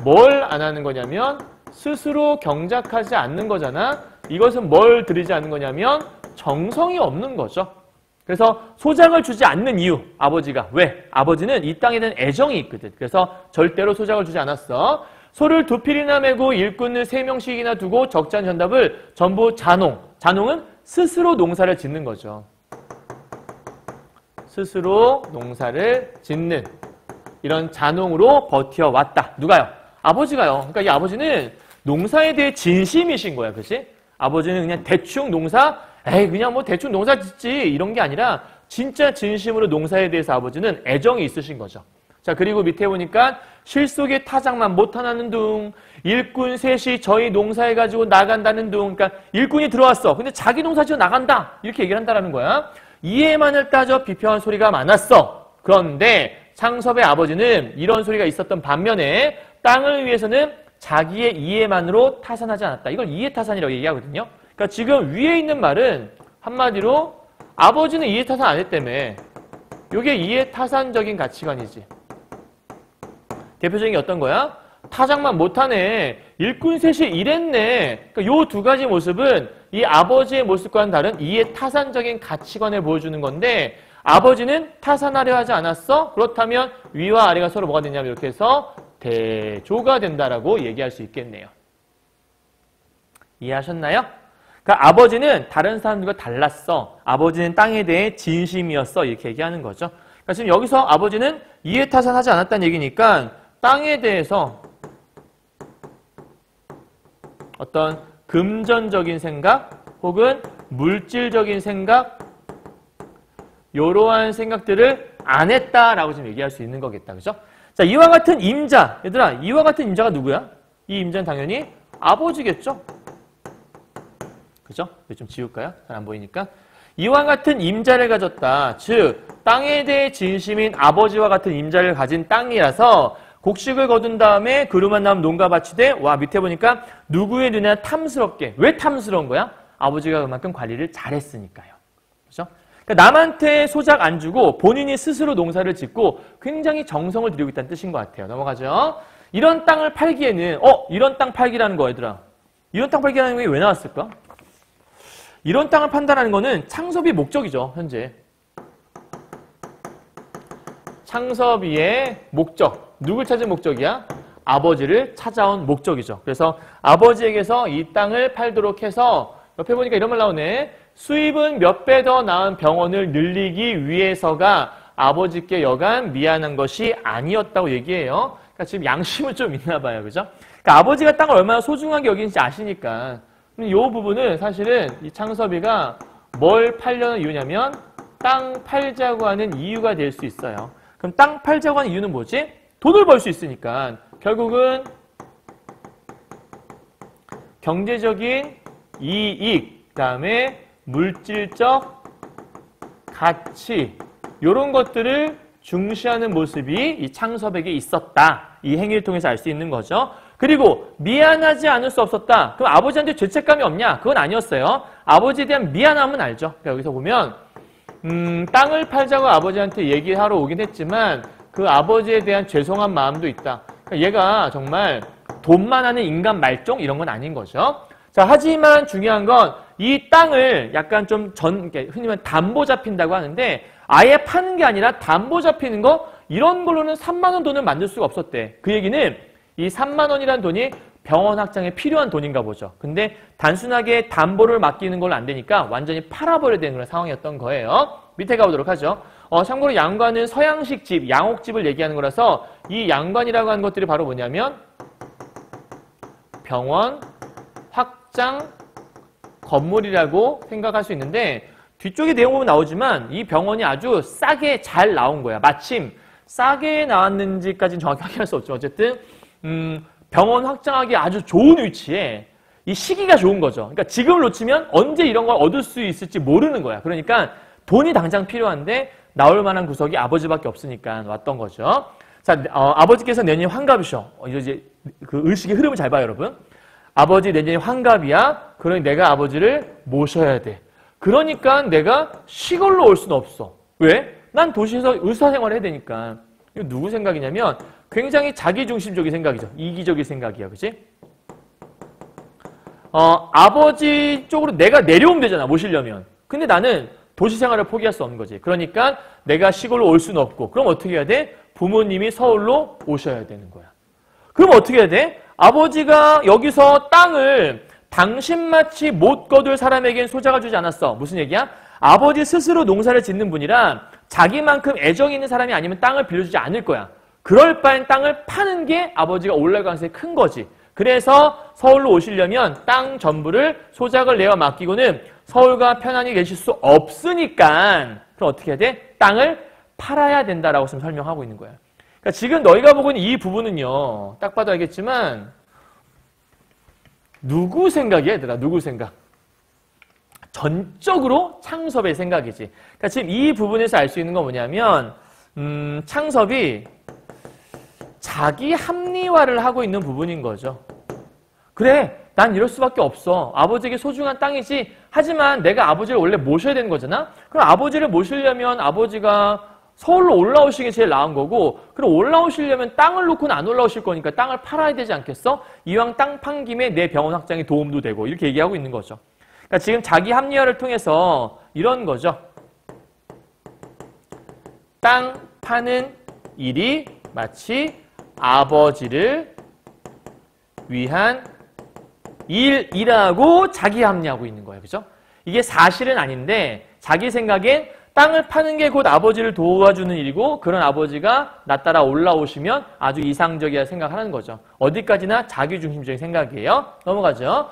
뭘 안 하는 거냐면 스스로 경작하지 않는 거잖아. 이것은 뭘 들이지 않는 거냐면 정성이 없는 거죠. 그래서 소작을 주지 않는 이유, 아버지가. 왜? 아버지는 이 땅에 대한 애정이 있거든. 그래서 절대로 소작을 주지 않았어. 소를 2필이나 메고 일꾼을 3명씩이나 두고 적잖은 전답을 전부 잔홍. 잔홍은 스스로 농사를 짓는 거죠. 스스로 농사를 짓는 이런 잔홍으로 버텨왔다. 누가요? 아버지가요. 그러니까 이 아버지는 농사에 대해 진심이신 거야. 그치? 아버지는 그냥 대충 농사, 그냥 뭐 대충 농사 짓지 이런 게 아니라 진짜 진심으로 농사에 대해서 아버지는 애정이 있으신 거죠. 자, 그리고 밑에 보니까 실속의 타작만 못하나는 둥, 일꾼 셋이 저희 농사해가지고 나간다는 둥. 그러니까 일꾼이 들어왔어. 근데 자기 농사 지어 나간다. 이렇게 얘기를 한다는 거야. 이해만을 따져 비평한 소리가 많았어. 그런데 창섭의 아버지는 이런 소리가 있었던 반면에 땅을 위해서는 자기의 이해만으로 타산하지 않았다. 이걸 이해타산이라고 얘기하거든요. 그러니까 지금 위에 있는 말은 한마디로 아버지는 이해타산 안 했다며. 이게 이해타산적인 가치관이지. 대표적인 게 어떤 거야? 타작만 못하네. 일꾼 셋이 이랬네. 그러니까 요 두 가지 모습은 이 아버지의 모습과는 다른 이해타산적인 가치관을 보여주는 건데 아버지는 타산하려 하지 않았어? 그렇다면 위와 아래가 서로 뭐가 되냐면 이렇게 해서 대조가 된다라고 얘기할 수 있겠네요. 이해하셨나요? 그러니까 아버지는 다른 사람들과 달랐어. 아버지는 땅에 대해 진심이었어. 이렇게 얘기하는 거죠. 그러니까 지금 여기서 아버지는 이해타산하지 않았다는 얘기니까 땅에 대해서 어떤 금전적인 생각 혹은 물질적인 생각 이러한 생각들을 안 했다라고 지금 얘기할 수 있는 거겠다. 그죠? 자, 이와 같은 임자. 얘들아, 이와 같은 임자가 누구야? 이 임자는 당연히 아버지겠죠? 그죠? 좀 지울까요? 잘 안 보이니까. 이와 같은 임자를 가졌다. 즉 땅에 대해 진심인 아버지와 같은 임자를 가진 땅이라서 곡식을 거둔 다음에 그루만 나온 농가 밭이 돼. 와, 밑에 보니까 누구의 눈에 탐스럽게. 왜 탐스러운 거야? 아버지가 그만큼 관리를 잘했으니까요. 그렇죠? 그러니까 남한테 소작 안 주고 본인이 스스로 농사를 짓고 굉장히 정성을 들이고 있다는 뜻인 것 같아요. 넘어가죠. 이런 땅을 팔기에는 이런 땅 팔기라는 거 얘들아. 이런 땅 팔기라는 게 왜 나왔을까? 이런 땅을 판다는 거는 창섭이 목적이죠. 현재. 창섭이의 목적. 누굴 찾은 목적이야? 아버지를 찾아온 목적이죠. 그래서 아버지에게서 이 땅을 팔도록 해서 옆에 보니까 이런 말 나오네. 수입은 몇 배 더 나은 병원을 늘리기 위해서가 아버지께 여간 미안한 것이 아니었다고 얘기해요. 그러니까 지금 양심은 좀 있나 봐요. 그죠? 그러니까 아버지가 땅을 얼마나 소중하게 여기는지 아시니까. 이 부분은 사실은 이 창섭이가 뭘 팔려는 이유냐면 땅 팔자고 하는 이유가 될 수 있어요. 그럼 땅 팔자고 하는 이유는 뭐지? 돈을 벌 수 있으니까. 결국은 경제적인 이익, 그다음에 물질적 가치 이런 것들을 중시하는 모습이 이 창섭에게 있었다. 이 행위를 통해서 알 수 있는 거죠. 그리고 미안하지 않을 수 없었다. 그럼 아버지한테 죄책감이 없냐? 그건 아니었어요. 아버지에 대한 미안함은 알죠. 그러니까 여기서 보면 땅을 팔자고 아버지한테 얘기하러 오긴 했지만 그 아버지에 대한 죄송한 마음도 있다. 그러니까 얘가 정말 돈만 하는 인간 말종 이런 건 아닌 거죠. 자, 하지만 중요한 건 이 땅을 약간 좀 흔히 말하면 담보 잡힌다고 하는데 아예 파는 게 아니라 담보 잡히는 거 이런 걸로는 3만 원 돈을 만들 수가 없었대. 그 얘기는 이 3만 원이라는 돈이 병원 확장에 필요한 돈인가 보죠. 근데 단순하게 담보를 맡기는 걸로 안 되니까 완전히 팔아버려야 되는 그런 상황이었던 거예요. 밑에 가보도록 하죠. 참고로 양관은 서양식 집, 양옥집을 얘기하는 거라서 이 양관이라고 하는 것들이 바로 뭐냐면 병원 확장 건물이라고 생각할 수 있는데 뒤쪽에 내용 보면 나오지만 이 병원이 아주 싸게 잘 나온 거야. 마침 싸게 나왔는지까지는 정확히 확인할 수 없죠. 어쨌든 병원 확장하기 아주 좋은 위치에 이 시기가 좋은 거죠. 그러니까 지금을 놓치면 언제 이런 걸 얻을 수 있을지 모르는 거야. 그러니까 돈이 당장 필요한데 나올 만한 구석이 아버지밖에 없으니까 왔던 거죠. 자, 아버지께서 내년에 환갑이셔. 이제 그 의식의 흐름을 잘 봐요, 여러분. 아버지 내년에 환갑이야. 그러니 내가 아버지를 모셔야 돼. 그러니까 내가 시골로 올 수는 없어. 왜? 난 도시에서 의사생활을 해야 되니까. 이거 누구 생각이냐면 굉장히 자기중심적인 생각이죠. 이기적인 생각이야. 그치? 아버지 쪽으로 내가 내려오면 되잖아. 모시려면. 근데 나는 도시 생활을 포기할 수 없는 거지. 그러니까 내가 시골로 올 수는 없고. 그럼 어떻게 해야 돼? 부모님이 서울로 오셔야 되는 거야. 그럼 어떻게 해야 돼? 아버지가 여기서 땅을 당신마치 못 거둘 사람에겐 소작을 주지 않았어. 무슨 얘기야? 아버지 스스로 농사를 짓는 분이라 자기만큼 애정이 있는 사람이 아니면 땅을 빌려주지 않을 거야. 그럴 바엔 땅을 파는 게 아버지가 올라갈 가능성이 큰 거지. 그래서 서울로 오시려면 땅 전부를 소작을 내어 맡기고는 서울과 편안히 계실 수 없으니까 그럼 어떻게 해야 돼? 땅을 팔아야 된다라고 지금 설명하고 있는 거야. 그러니까 지금 너희가 보고 있는 이 부분은요. 딱 봐도 알겠지만 누구 생각이야, 얘들아? 누구 생각? 전적으로 창섭의 생각이지. 그러니까 지금 이 부분에서 알 수 있는 건 뭐냐면 창섭이 자기 합리화를 하고 있는 부분인 거죠. 그래, 난 이럴 수밖에 없어. 아버지에게 소중한 땅이지. 하지만 내가 아버지를 원래 모셔야 되는 거잖아. 그럼 아버지를 모시려면 아버지가 서울로 올라오시는 게 제일 나은 거고, 그럼 올라오시려면 땅을 놓고는 안 올라오실 거니까 땅을 팔아야 되지 않겠어? 이왕 땅 판 김에 내 병원 확장에 도움도 되고 이렇게 얘기하고 있는 거죠. 그러니까 지금 자기 합리화를 통해서 이런 거죠. 땅 파는 일이 마치 아버지를 위한 일이라고 자기 합리하고 있는 거예요. 그죠? 이게 사실은 아닌데 자기 생각엔 땅을 파는 게 곧 아버지를 도와주는 일이고 그런 아버지가 나 따라 올라오시면 아주 이상적이라 생각하는 거죠. 어디까지나 자기중심적인 생각이에요. 넘어가죠.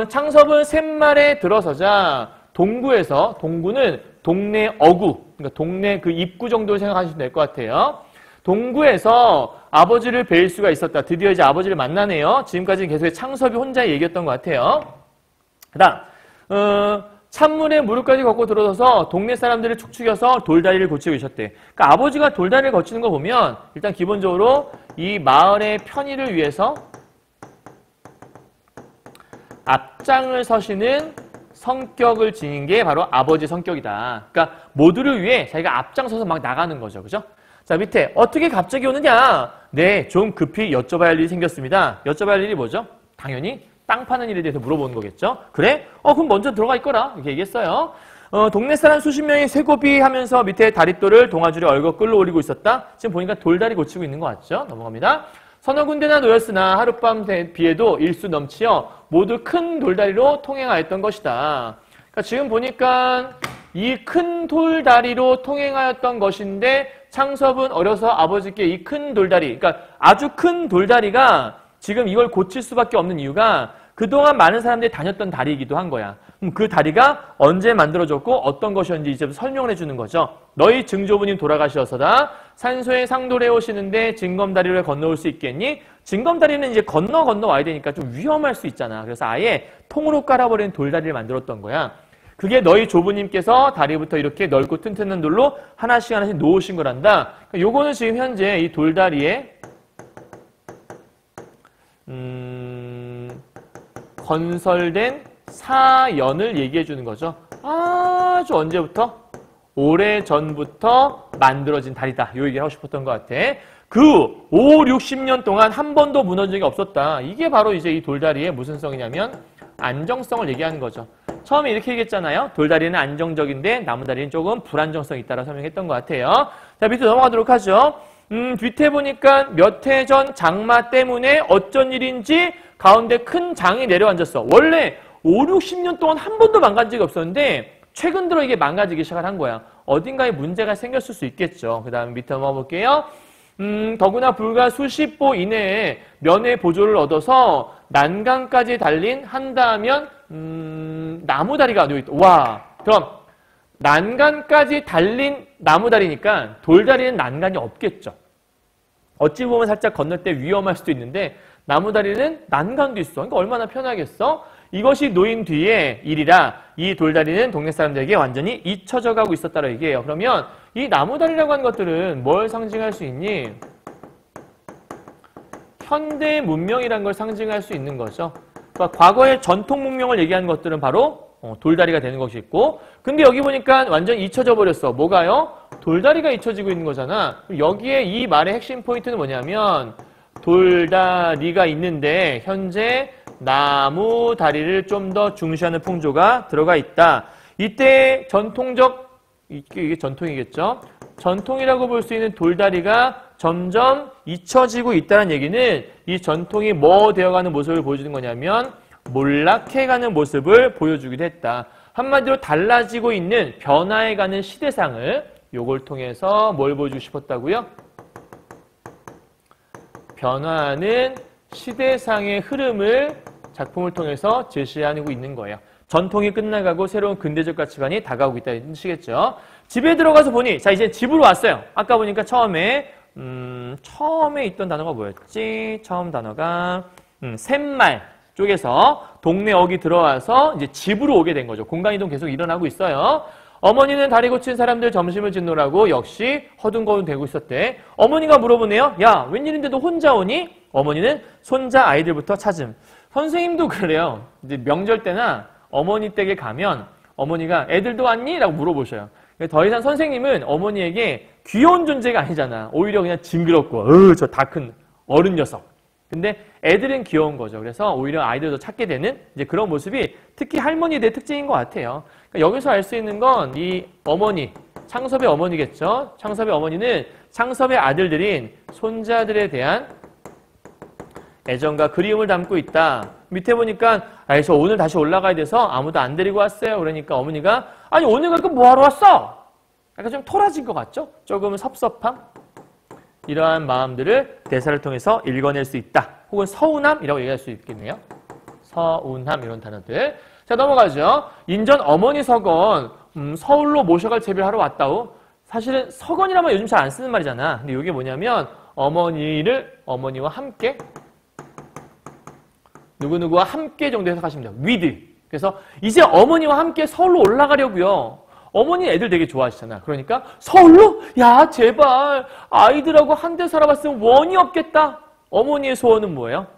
창섭은 샘말에 들어서자 동구에서, 동구는 동네 어구, 그러니까 동네 그 입구 정도 생각하시면 될 것 같아요. 동구에서 아버지를 뵐 수가 있었다. 드디어 이제 아버지를 만나네요. 지금까지는 계속 창섭이 혼자 얘기했던 것 같아요. 그 다음 찬물에 무릎까지 걷고 들어서서 동네 사람들을 축축여서 돌다리를 고치고 계셨대. 그러니까 아버지가 돌다리를 거치는 거 보면 일단 기본적으로 이 마을의 편의를 위해서 앞장을 서시는 성격을 지닌 게 바로 아버지 성격이다. 그러니까 모두를 위해 자기가 앞장서서 막 나가는 거죠. 그죠? 자, 밑에 어떻게 갑자기 오느냐? 네, 좀 급히 여쭤봐야 할 일이 생겼습니다. 여쭤봐야 할 일이 뭐죠? 당연히 땅 파는 일에 대해서 물어보는 거겠죠? 그래? 그럼 먼저 들어가 있거라. 이렇게 얘기했어요. 동네 사람 수십 명이 쇠고비 하면서 밑에 다릿돌을 동아줄에 얼거 끌어올리고 있었다. 지금 보니까 돌다리 고치고 있는 것 같죠? 넘어갑니다. 서너 군데나 놓였으나 하룻밤 비에도 일수 넘치어 모두 큰 돌다리로 통행하였던 것이다. 그러니까 지금 보니까 이 큰 돌다리로 통행하였던 것인데 창섭은 어려서 아버지께 이 큰 돌다리, 그러니까 아주 큰 돌다리가 지금 이걸 고칠 수밖에 없는 이유가 그동안 많은 사람들이 다녔던 다리이기도 한 거야. 그 다리가 언제 만들어졌고 어떤 것이었는지 이제 설명을 해주는 거죠. 너희 증조부님 돌아가시어서다 산소에 상도를 해오시는데 징검다리를 건너올 수 있겠니? 징검다리는 이제 건너 와야 되니까 좀 위험할 수 있잖아. 그래서 아예 통으로 깔아버린 돌다리를 만들었던 거야. 그게 너희 조부님께서 다리부터 이렇게 넓고 튼튼한 돌로 하나씩 놓으신 거란다. 요거는 지금 현재 이 돌다리에 건설된 사연을 얘기해 주는 거죠. 아주 언제부터? 오래전부터 만들어진 다리다. 요 얘기를 하고 싶었던 것 같아. 그 5, 60년 동안 한 번도 무너진 적이 없었다. 이게 바로 이제 이 돌다리의 무슨 성이냐면 안정성을 얘기하는 거죠. 처음에 이렇게 얘기했잖아요. 돌다리는 안정적인데 나무다리는 조금 불안정성이 있다라고 설명했던 것 같아요. 자, 밑으로 넘어가도록 하죠. 뒤태 보니까 몇 해 전 장마 때문에 어쩐 일인지 가운데 큰 장이 내려앉았어. 원래 5, 60년 동안 한 번도 망가진 적이 없었는데 최근 들어 이게 망가지기 시작한 거야. 어딘가에 문제가 생겼을 수 있겠죠. 그 다음 밑에 넘어가 볼게요. 더구나 불과 수십 보 이내에 면회 보조를 얻어서 난간까지 달린 한다면 나무다리가 여기 있다. 와, 그럼 난간까지 달린 나무다리니까 돌다리는 난간이 없겠죠. 어찌 보면 살짝 건널 때 위험할 수도 있는데 나무다리는 난간도 있어. 그러니까 얼마나 편하겠어? 이것이 놓인 뒤에 일이라 이 돌다리는 동네 사람들에게 완전히 잊혀져 가고 있었다고 얘기해요. 그러면 이 나무다리라고 하는 것들은 뭘 상징할 수 있니? 현대 문명이라는 걸 상징할 수 있는 거죠. 그러니까 과거의 전통 문명을 얘기하는 것들은 바로 돌다리가 되는 것이 있고, 근데 여기 보니까 완전 잊혀져 버렸어. 뭐가요? 돌다리가 잊혀지고 있는 거잖아. 여기에 이 말의 핵심 포인트는 뭐냐면 돌다리가 있는데 현재 나무 다리를 좀 더 중시하는 풍조가 들어가 있다. 이때 전통적, 이게 전통이겠죠? 전통이라고 볼 수 있는 돌다리가 점점 잊혀지고 있다는 얘기는 이 전통이 뭐 되어가는 모습을 보여주는 거냐면 몰락해가는 모습을 보여주기도 했다. 한마디로 달라지고 있는 변화해가는 시대상을 요걸 통해서 뭘 보여주고 싶었다고요? 변화하는 시대상의 흐름을 작품을 통해서 제시하고 있는 거예요. 전통이 끝나가고 새로운 근대적 가치관이 다가오고 있다는 뜻이겠죠. 집에 들어가서 보니, 자, 이제 집으로 왔어요. 아까 보니까 처음에 있던 단어가 뭐였지? 처음 단어가 샘말 쪽에서 동네 어기 들어와서 이제 집으로 오게 된 거죠. 공간 이동 계속 일어나고 있어요. 어머니는 다리 고친 사람들 점심을 짓노라고 역시 허둥거둥 대고 있었대. 어머니가 물어보네요. 야, 웬일인데 너 혼자 오니? 어머니는 손자 아이들부터 찾음. 선생님도 그래요. 이제 명절 때나 어머니 댁에 가면 어머니가 애들도 왔니? 라고 물어보셔요. 더 이상 선생님은 어머니에게 귀여운 존재가 아니잖아. 오히려 그냥 징그럽고 저 다 큰 어른 녀석. 근데 애들은 귀여운 거죠. 그래서 오히려 아이들도 찾게 되는 이제 그런 모습이 특히 할머니들의 특징인 것 같아요. 그러니까 여기서 알 수 있는 건 이 어머니, 창섭의 어머니겠죠. 창섭의 어머니는 창섭의 아들들인 손자들에 대한 애정과 그리움을 담고 있다. 밑에 보니까 저 오늘 다시 올라가야 돼서 아무도 안 데리고 왔어요. 그러니까 어머니가 아니 오늘 갈거 뭐하러 왔어? 약간 좀 토라진 것 같죠? 조금 섭섭함? 이러한 마음들을 대사를 통해서 읽어낼 수 있다. 혹은 서운함이라고 얘기할 수 있겠네요. 서운함 이런 단어들. 자, 넘어가죠. 인전 어머니 서건 서울로 모셔갈 제비를 하러 왔다오. 사실은 서건이라면 요즘 잘 안 쓰는 말이잖아. 근데 이게 뭐냐면 어머니와 함께 누구누구와 함께 정도 해석하시면 돼요. with. 그래서 이제 어머니와 함께 서울로 올라가려고요. 어머니 애들 되게 좋아하시잖아. 그러니까 서울로? 야 제발 아이들하고 한데 살아봤으면 원이 없겠다. 어머니의 소원은 뭐예요?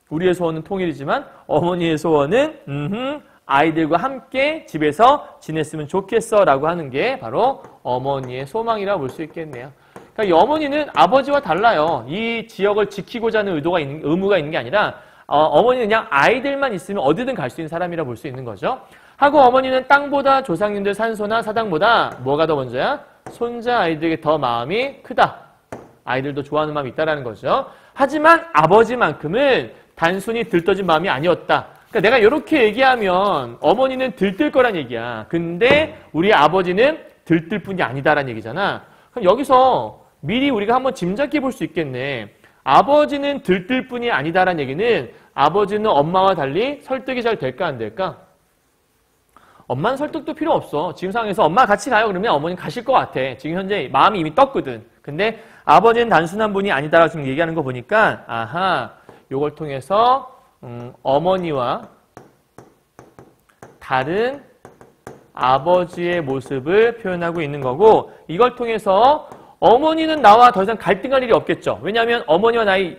우리의 소원은 통일이지만 어머니의 소원은 아이들과 함께 집에서 지냈으면 좋겠어 라고 하는 게 바로 어머니의 소망이라고 볼 수 있겠네요. 그러니까 이 어머니는 아버지와 달라요. 이 지역을 지키고자 하는 의무가 있는 게 아니라 어머니는 그냥 아이들만 있으면 어디든 갈 수 있는 사람이라 볼 수 있는 거죠. 하고 어머니는 땅보다 조상님들 산소나 사당보다 뭐가 더 먼저야? 손자 아이들에게 더 마음이 크다. 아이들도 좋아하는 마음이 있다라는 거죠. 하지만 아버지만큼은 단순히 들떠진 마음이 아니었다. 그러니까 내가 이렇게 얘기하면 어머니는 들뜰 거란 얘기야. 근데 우리 아버지는 들뜰 뿐이 아니다라는 얘기잖아. 그럼 여기서 미리 우리가 한번 짐작해 볼 수 있겠네. 아버지는 들뜰 뿐이 아니다라는 얘기는 아버지는 엄마와 달리 설득이 잘 될까 안 될까? 엄마는 설득도 필요 없어. 지금 상황에서 엄마 같이 가요 그러면 어머니는 가실 것 같아. 지금 현재 마음이 이미 떴거든. 근데 아버지는 단순한 분이 아니다라고 지금 얘기하는 거 보니까 아하, 요걸 통해서 어머니와 다른 아버지의 모습을 표현하고 있는 거고, 이걸 통해서 어머니는 나와 더 이상 갈등할 일이 없겠죠. 왜냐하면 어머니와 나의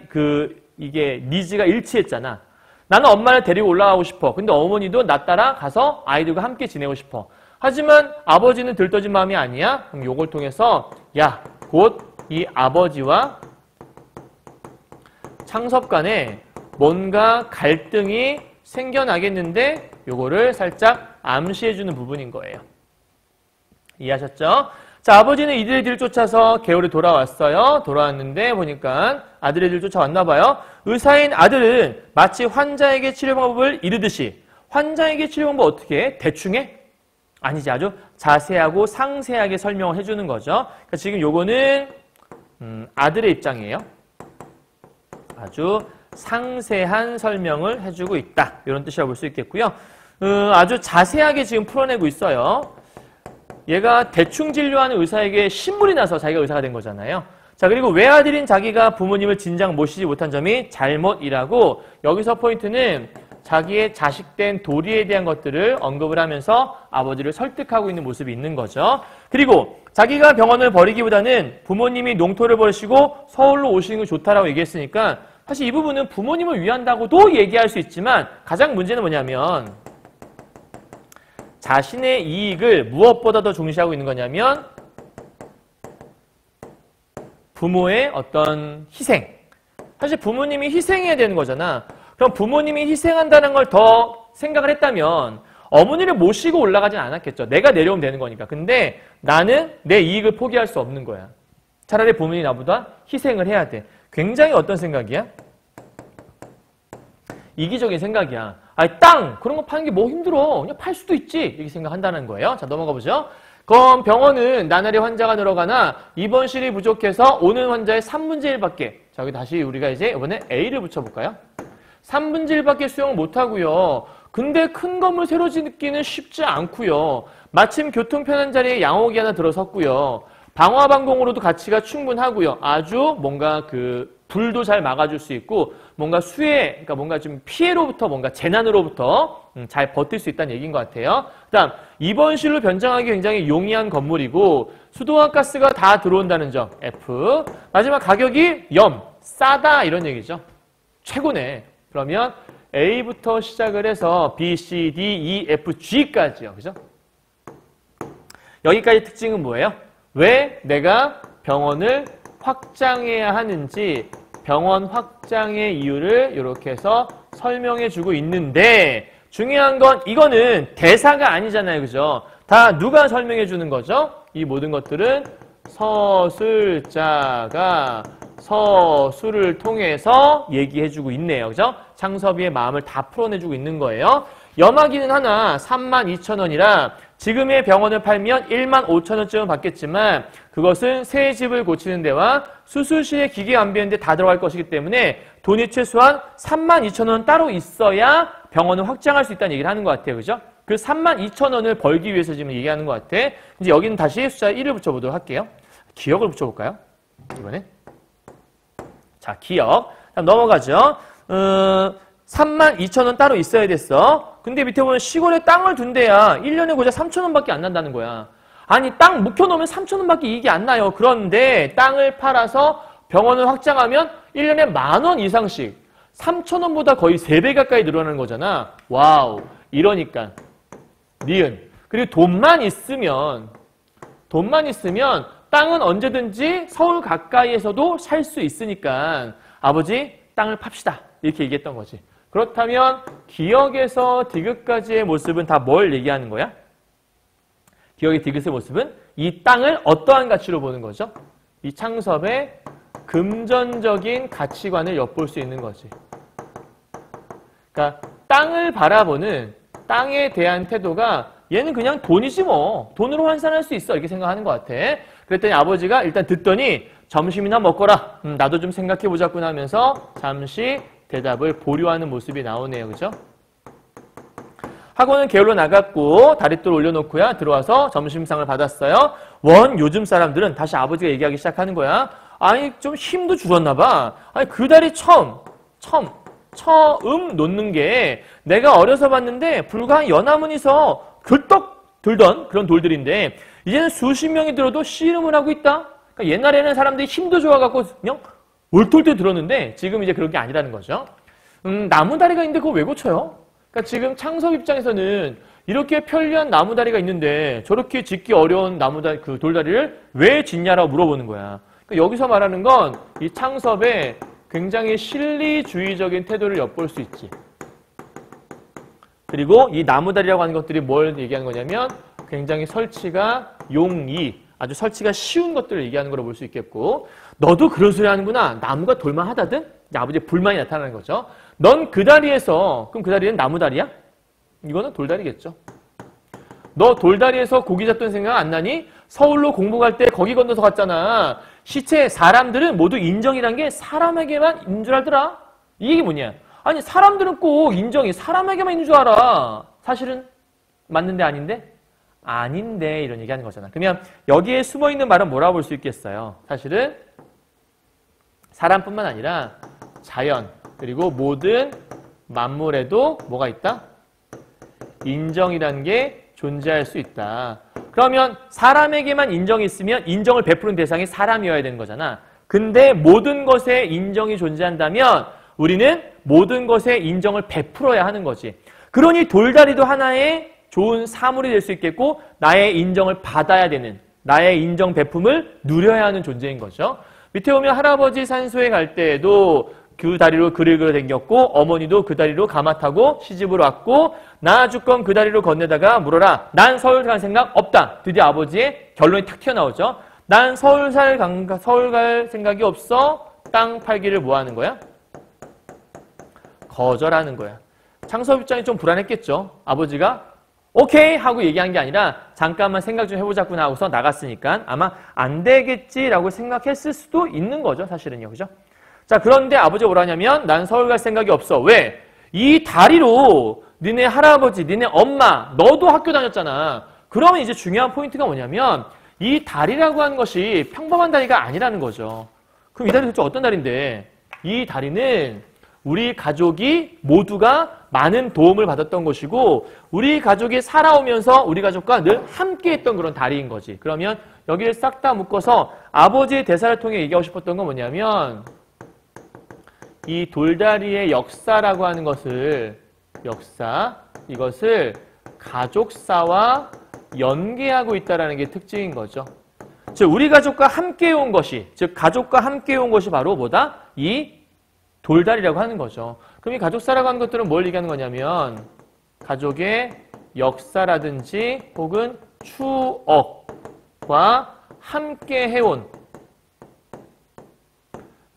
이게 니즈가 일치했잖아. 나는 엄마를 데리고 올라가고 싶어. 근데 어머니도 나 따라 가서 아이들과 함께 지내고 싶어. 하지만 아버지는 들떠진 마음이 아니야. 그럼 요걸 통해서 야, 곧 이 아버지와 창섭 간에 뭔가 갈등이 생겨나겠는데 요거를 살짝 암시해주는 부분인 거예요. 이해하셨죠? 자, 아버지는 이들의 뒤를 쫓아서 개울에 돌아왔어요. 돌아왔는데 보니까 아들의 뒤를 쫓아왔나 봐요. 의사인 아들은 마치 환자에게 치료 방법을 이르듯이, 환자에게 치료 방법 어떻게 해? 대충 해? 아니지, 아주 자세하고 상세하게 설명을 해주는 거죠. 그러니까 지금 요거는 아들의 입장이에요. 아주 상세한 설명을 해주고 있다. 이런 뜻이라고 볼 수 있겠고요. 아주 자세하게 지금 풀어내고 있어요. 얘가 대충 진료하는 의사에게 신물이 나서 자기가 의사가 된 거잖아요. 자, 그리고 외아들인 자기가 부모님을 진작 모시지 못한 점이 잘못이라고, 여기서 포인트는 자기의 자식된 도리에 대한 것들을 언급을 하면서 아버지를 설득하고 있는 모습이 있는 거죠. 그리고 자기가 병원을 버리기보다는 부모님이 농토를 버리시고 서울로 오시는 게 좋다라고 얘기했으니까 사실 이 부분은 부모님을 위한다고도 얘기할 수 있지만 가장 문제는 뭐냐면 자신의 이익을 무엇보다 더 중시하고 있는 거냐면 부모의 어떤 희생. 사실 부모님이 희생해야 되는 거잖아. 그럼 부모님이 희생한다는 걸 더 생각을 했다면 어머니를 모시고 올라가진 않았겠죠. 내가 내려오면 되는 거니까. 근데 나는 내 이익을 포기할 수 없는 거야. 차라리 부모님이 나보다 희생을 해야 돼. 굉장히 어떤 생각이야? 이기적인 생각이야. 아니, 땅! 그런 거 파는 게 뭐 힘들어. 그냥 팔 수도 있지. 이렇게 생각한다는 거예요. 자, 넘어가 보죠. 그럼 병원은 나날이 환자가 늘어가나 입원실이 부족해서 오는 환자의 3분의 1밖에. 자, 여기 다시 우리가 이제 이번에 A를 붙여볼까요? 3분의 1밖에 수용을 못하고요. 근데 큰 건물 새로 짓기는 쉽지 않고요. 마침 교통 편한 자리에 양옥이 하나 들어섰고요. 방화방공으로도 가치가 충분하고요. 아주 뭔가 불도 잘 막아줄 수 있고 뭔가 그러니까 뭔가 좀 피해로부터 뭔가 재난으로부터 잘 버틸 수 있다는 얘기인 것 같아요. 그다음 입원실로 변장하기 굉장히 용이한 건물이고 수도와 가스가 다 들어온다는 점 F. 마지막 가격이 싸다 이런 얘기죠. 최고네. 그러면 A부터 시작을 해서 B, C, D, E, F, G까지요. 그죠? 여기까지 특징은 뭐예요? 왜 내가 병원을 확장해야 하는지 병원 확장의 이유를 이렇게 해서 설명해 주고 있는데 중요한 건 이거는 대사가 아니잖아요. 그죠? 다 누가 설명해 주는 거죠? 이 모든 것들은 서술자가 서술을 통해서 얘기해 주고 있네요. 그죠? 창섭이의 마음을 다 풀어내주고 있는 거예요. 염화기는 하나 32,000원이라 지금의 병원을 팔면 15,000원쯤은 받겠지만 그것은 새 집을 고치는 데와 수술 시에 기계 안비하는 데 다 들어갈 것이기 때문에 돈이 최소한 32,000원 따로 있어야 병원을 확장할 수 있다는 얘기를 하는 것 같아요. 그죠? 그 32,000원을 벌기 위해서 지금 얘기하는 것 같아. 이제 여기는 다시 숫자 1을 붙여보도록 할게요. 기억을 붙여볼까요? 이번에. 자, 기억. 다음 넘어가죠. 32,000원 따로 있어야 됐어. 근데 밑에 보면 시골에 땅을 둔 데야 1년에 고작 3,000원밖에 안 난다는 거야. 아니 땅 묵혀놓으면 3,000원밖에 이익이 안 나요. 그런데 땅을 팔아서 병원을 확장하면 1년에 10,000원 이상씩 3,000원보다 거의 3배 가까이 늘어나는 거잖아. 와우. 이러니까 니은. 그리고 돈만 있으면 땅은 언제든지 서울 가까이에서도 살 수 있으니까 아버지 땅을 팝시다. 이렇게 얘기했던 거지. 그렇다면 기역에서 디귿까지의 모습은 다 뭘 얘기하는 거야? 기역의 디귿의 모습은 이 땅을 어떠한 가치로 보는 거죠? 이 창섭의 금전적인 가치관을 엿볼 수 있는 거지. 그러니까 땅을 바라보는 땅에 대한 태도가 얘는 그냥 돈이지 뭐. 돈으로 환산할 수 있어. 이렇게 생각하는 것 같아. 그랬더니 아버지가 일단 듣더니 점심이나 먹거라. 나도 좀 생각해보자꾸나 하면서 잠시 대답을 보류하는 모습이 나오네요. 그죠? 학원은 게을러 나갔고 다리돌 올려놓고야 들어와서 점심상을 받았어요. 요즘 사람들은 다시 아버지가 얘기하기 시작하는 거야. 아니 좀 힘도 줄었나 봐. 아니 그 다리 처음 놓는 게 내가 어려서 봤는데 불과 한 연화문에서 굴떡 들던 그런 돌들인데 이제는 수십 명이 들어도 씨름을 하고 있다. 그러니까 옛날에는 사람들이 힘도 좋아갖고 그냥 올톨 들었는데 지금 이제 그런 게 아니라는 거죠. 나무다리가 있는데 그거 왜 고쳐요? 그러니까 지금 창섭 입장에서는 이렇게 편리한 나무다리가 있는데 저렇게 짓기 어려운 나무다리, 그 돌다리를 왜 짓냐라고 물어보는 거야. 그러니까 여기서 말하는 건 이 창섭의 굉장히 실리주의적인 태도를 엿볼 수 있지. 그리고 이 나무다리라고 하는 것들이 뭘 얘기하는 거냐면 굉장히 설치가 용이, 아주 설치가 쉬운 것들을 얘기하는 거로 볼 수 있겠고 너도 그런 소리 하는구나. 나무가 돌만 하다든? 아버지의 불만이 나타나는 거죠. 넌 그 다리에서, 그럼 그 다리는 나무다리야? 이거는 돌다리겠죠. 너 돌다리에서 고기 잡던 생각 안 나니? 서울로 공부 갈 때 거기 건너서 갔잖아. 시체, 사람들은 모두 인정이란 게 사람에게만 있는 줄 알더라. 이 얘기 뭐냐? 아니 사람들은 꼭 인정이 사람에게만 있는 줄 알아. 사실은 맞는데 아닌데? 아닌데 이런 얘기하는 거잖아. 그러면 여기에 숨어있는 말은 뭐라고 볼 수 있겠어요? 사실은 사람뿐만 아니라 자연 그리고 모든 만물에도 뭐가 있다? 인정이라는 게 존재할 수 있다. 그러면 사람에게만 인정이 있으면 인정을 베푸는 대상이 사람이어야 되는 거잖아. 근데 모든 것에 인정이 존재한다면 우리는 모든 것에 인정을 베풀어야 하는 거지. 그러니 돌다리도 하나의 좋은 사물이 될 수 있겠고 나의 인정을 받아야 되는, 나의 인정 베품을 누려야 하는 존재인 거죠. 밑에 보면 할아버지 산소에 갈 때에도 그 다리로 그르그르 댕겼고 어머니도 그 다리로 가마 타고 시집으로 왔고 나 주건 그 다리로 건네다가 물어라. 난 서울 갈 생각 없다. 드디어 아버지의 결론이 탁 튀어나오죠. 난 서울 갈 생각이 없어. 땅 팔기를 뭐 하는 거야? 거절하는 거야. 창섭 입장이 좀 불안했겠죠. 아버지가 오케이 하고 얘기한 게 아니라 잠깐만 생각 좀 해보자꾸나 하고서 나갔으니까 아마 안 되겠지라고 생각했을 수도 있는 거죠. 사실은요. 그죠? 자, 그런데 아버지가 뭐라냐면 난 서울 갈 생각이 없어. 왜? 이 다리로 니네 할아버지, 니네 엄마, 너도 학교 다녔잖아. 그러면 이제 중요한 포인트가 뭐냐면 이 다리라고 하는 것이 평범한 다리가 아니라는 거죠. 그럼 이 다리는 어떤 다리인데? 이 다리는 우리 가족이 모두가 많은 도움을 받았던 것이고 우리 가족이 살아오면서 우리 가족과 늘 함께했던 그런 다리인 거지. 그러면 여기를 싹 다 묶어서 아버지의 대사를 통해 얘기하고 싶었던 건 뭐냐면 이 돌다리의 역사라고 하는 것을 이것을 가족사와 연계하고 있다는 게 특징인 거죠. 즉 우리 가족과 함께 온 것이, 즉 가족과 함께 온 것이 바로 뭐다? 이 돌다리라고 하는 거죠. 그럼 이 가족사라고 하는 것들은 뭘 얘기하는 거냐면 가족의 역사라든지 혹은 추억과 함께 해온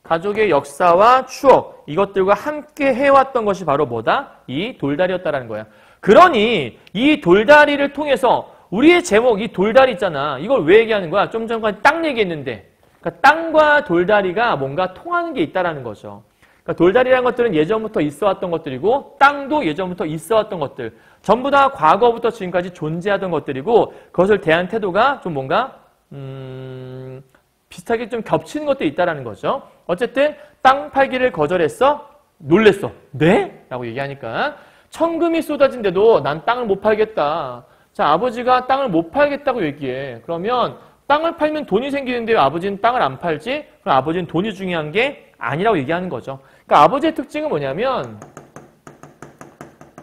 가족의 역사와 추억 이것들과 함께 해왔던 것이 바로 뭐다? 이 돌다리였다라는 거야. 그러니 이 돌다리를 통해서 우리의 제목 이 돌다리 있잖아. 이걸 왜 얘기하는 거야? 좀 전까지 땅 얘기했는데 그러니까 땅과 돌다리가 뭔가 통하는 게 있다라는 거죠. 그러니까 돌다리라는 것들은 예전부터 있어왔던 것들이고 땅도 예전부터 있어왔던 것들 전부 다 과거부터 지금까지 존재하던 것들이고 그것을 대한 태도가 좀 뭔가 비슷하게 좀 겹치는 것도 있다라는 거죠. 어쨌든 땅 팔기를 거절했어? 놀랬어. 네? 라고 얘기하니까 천금이 쏟아진데도 난 땅을 못 팔겠다. 자, 아버지가 땅을 못 팔겠다고 얘기해. 그러면 땅을 팔면 돈이 생기는데 왜 아버지는 땅을 안 팔지? 그럼 아버지는 돈이 중요한 게 아니라고 얘기하는 거죠. 그러니까 아버지의 특징은 뭐냐면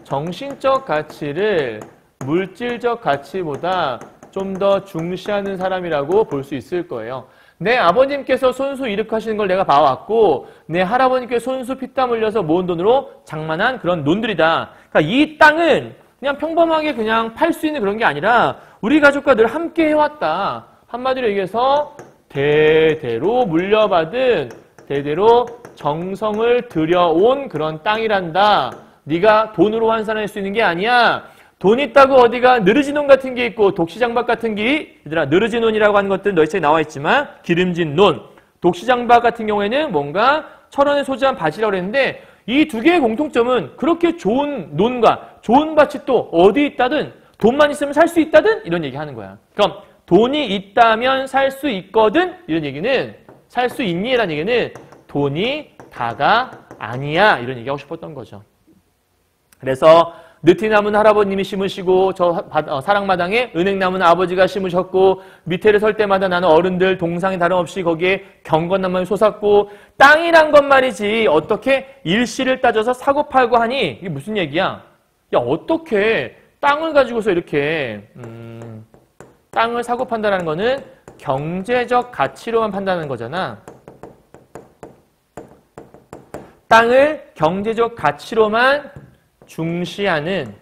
정신적 가치를 물질적 가치보다 좀 더 중시하는 사람이라고 볼 수 있을 거예요. 내 아버님께서 손수 일으키시는 걸 내가 봐왔고 내 할아버님께서 손수 피땀 흘려서 모은 돈으로 장만한 그런 논들이다. 그러니까 이 땅은 그냥 평범하게 그냥 팔 수 있는 그런 게 아니라 우리 가족과 늘 함께 해왔다. 한마디로 얘기해서 대대로 물려받은 대대로 정성을 들여온 그런 땅이란다. 네가 돈으로 환산할 수 있는 게 아니야. 돈 있다고 어디가 느르지논 같은 게 있고 독시장박 같은 게, 얘들아 느르지논이라고 하는 것들은 너희 책에 나와 있지만 기름진 논, 독시장박 같은 경우에는 뭔가 철원에 소재한 밭이라고 그랬는데 이 두 개의 공통점은 그렇게 좋은 논과 좋은 밭이 또 어디 있다든 돈만 있으면 살 수 있다든 이런 얘기 하는 거야. 그럼 돈이 있다면 살 수 있거든 이런 얘기는 살 수 있니? 라는 얘기는 돈이 다가 아니야 이런 얘기하고 싶었던 거죠. 그래서 느티나무는 할아버님이 심으시고 저 사랑마당에 은행나무는 아버지가 심으셨고 밑에를 설 때마다 나는 어른들 동상이 다름없이 거기에 경건나무를 솟았고 땅이란 것 말이지 어떻게 일시를 따져서 사고 팔고 하니 이게 무슨 얘기야? 야 어떻게 땅을 가지고서 이렇게 땅을 사고 판다는 거는 경제적 가치로만 판단하는 거잖아. 땅을 경제적 가치로만 중시하는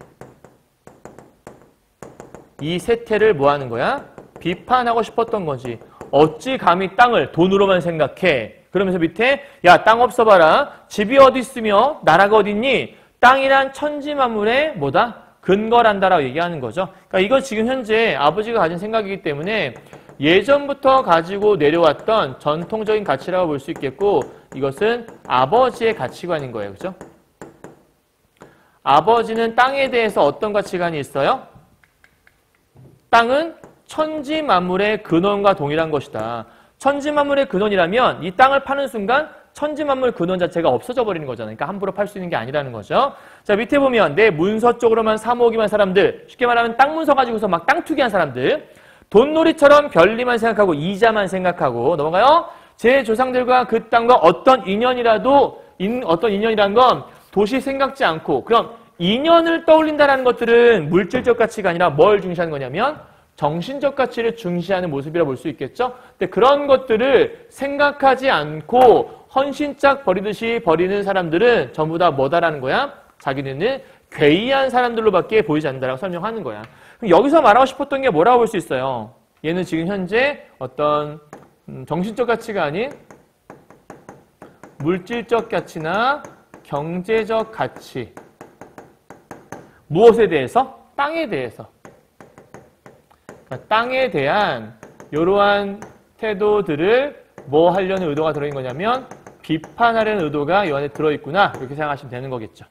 이 세태를 뭐 하는 거야? 비판하고 싶었던 거지. 어찌 감히 땅을 돈으로만 생각해. 그러면서 밑에 야, 땅 없어 봐라. 집이 어디 있으며 나라가 어디 있니? 땅이란 천지만물의 뭐다? 근거란다라고 얘기하는 거죠. 그러니까 이거 지금 현재 아버지가 가진 생각이기 때문에 예전부터 가지고 내려왔던 전통적인 가치라고 볼 수 있겠고 이것은 아버지의 가치관인 거예요. 그죠? 아버지는 땅에 대해서 어떤 가치관이 있어요? 땅은 천지만물의 근원과 동일한 것이다. 천지만물의 근원이라면 이 땅을 파는 순간 천지만물 근원 자체가 없어져 버리는 거잖아요. 그러니까 함부로 팔 수 있는 게 아니라는 거죠. 자, 밑에 보면 내 문서 쪽으로만 사모으기만 한 사람들, 쉽게 말하면 땅 문서 가지고서 막 땅 투기한 사람들, 돈놀이처럼 별리만 생각하고 이자만 생각하고 넘어가요. 제 조상들과 그 땅과 어떤 인연이라도 어떤 인연이라는 건 도시 생각지 않고 그럼 인연을 떠올린다는 것들은 물질적 가치가 아니라 뭘 중시하는 거냐면 정신적 가치를 중시하는 모습이라 볼 수 있겠죠. 근데 그런 것들을 생각하지 않고 헌신짝 버리듯이 버리는 사람들은 전부 다 뭐다라는 거야? 자기네는 괴이한 사람들로밖에 보이지 않는다라고 설명하는 거야. 그럼 여기서 말하고 싶었던 게 뭐라고 볼 수 있어요? 얘는 지금 현재 어떤 정신적 가치가 아닌 물질적 가치나 경제적 가치. 무엇에 대해서? 땅에 대해서. 그러니까 땅에 대한 이러한 태도들을 뭐 하려는 의도가 들어있는 거냐면 비판하려는 의도가 이 안에 들어있구나 이렇게 생각하시면 되는 거겠죠.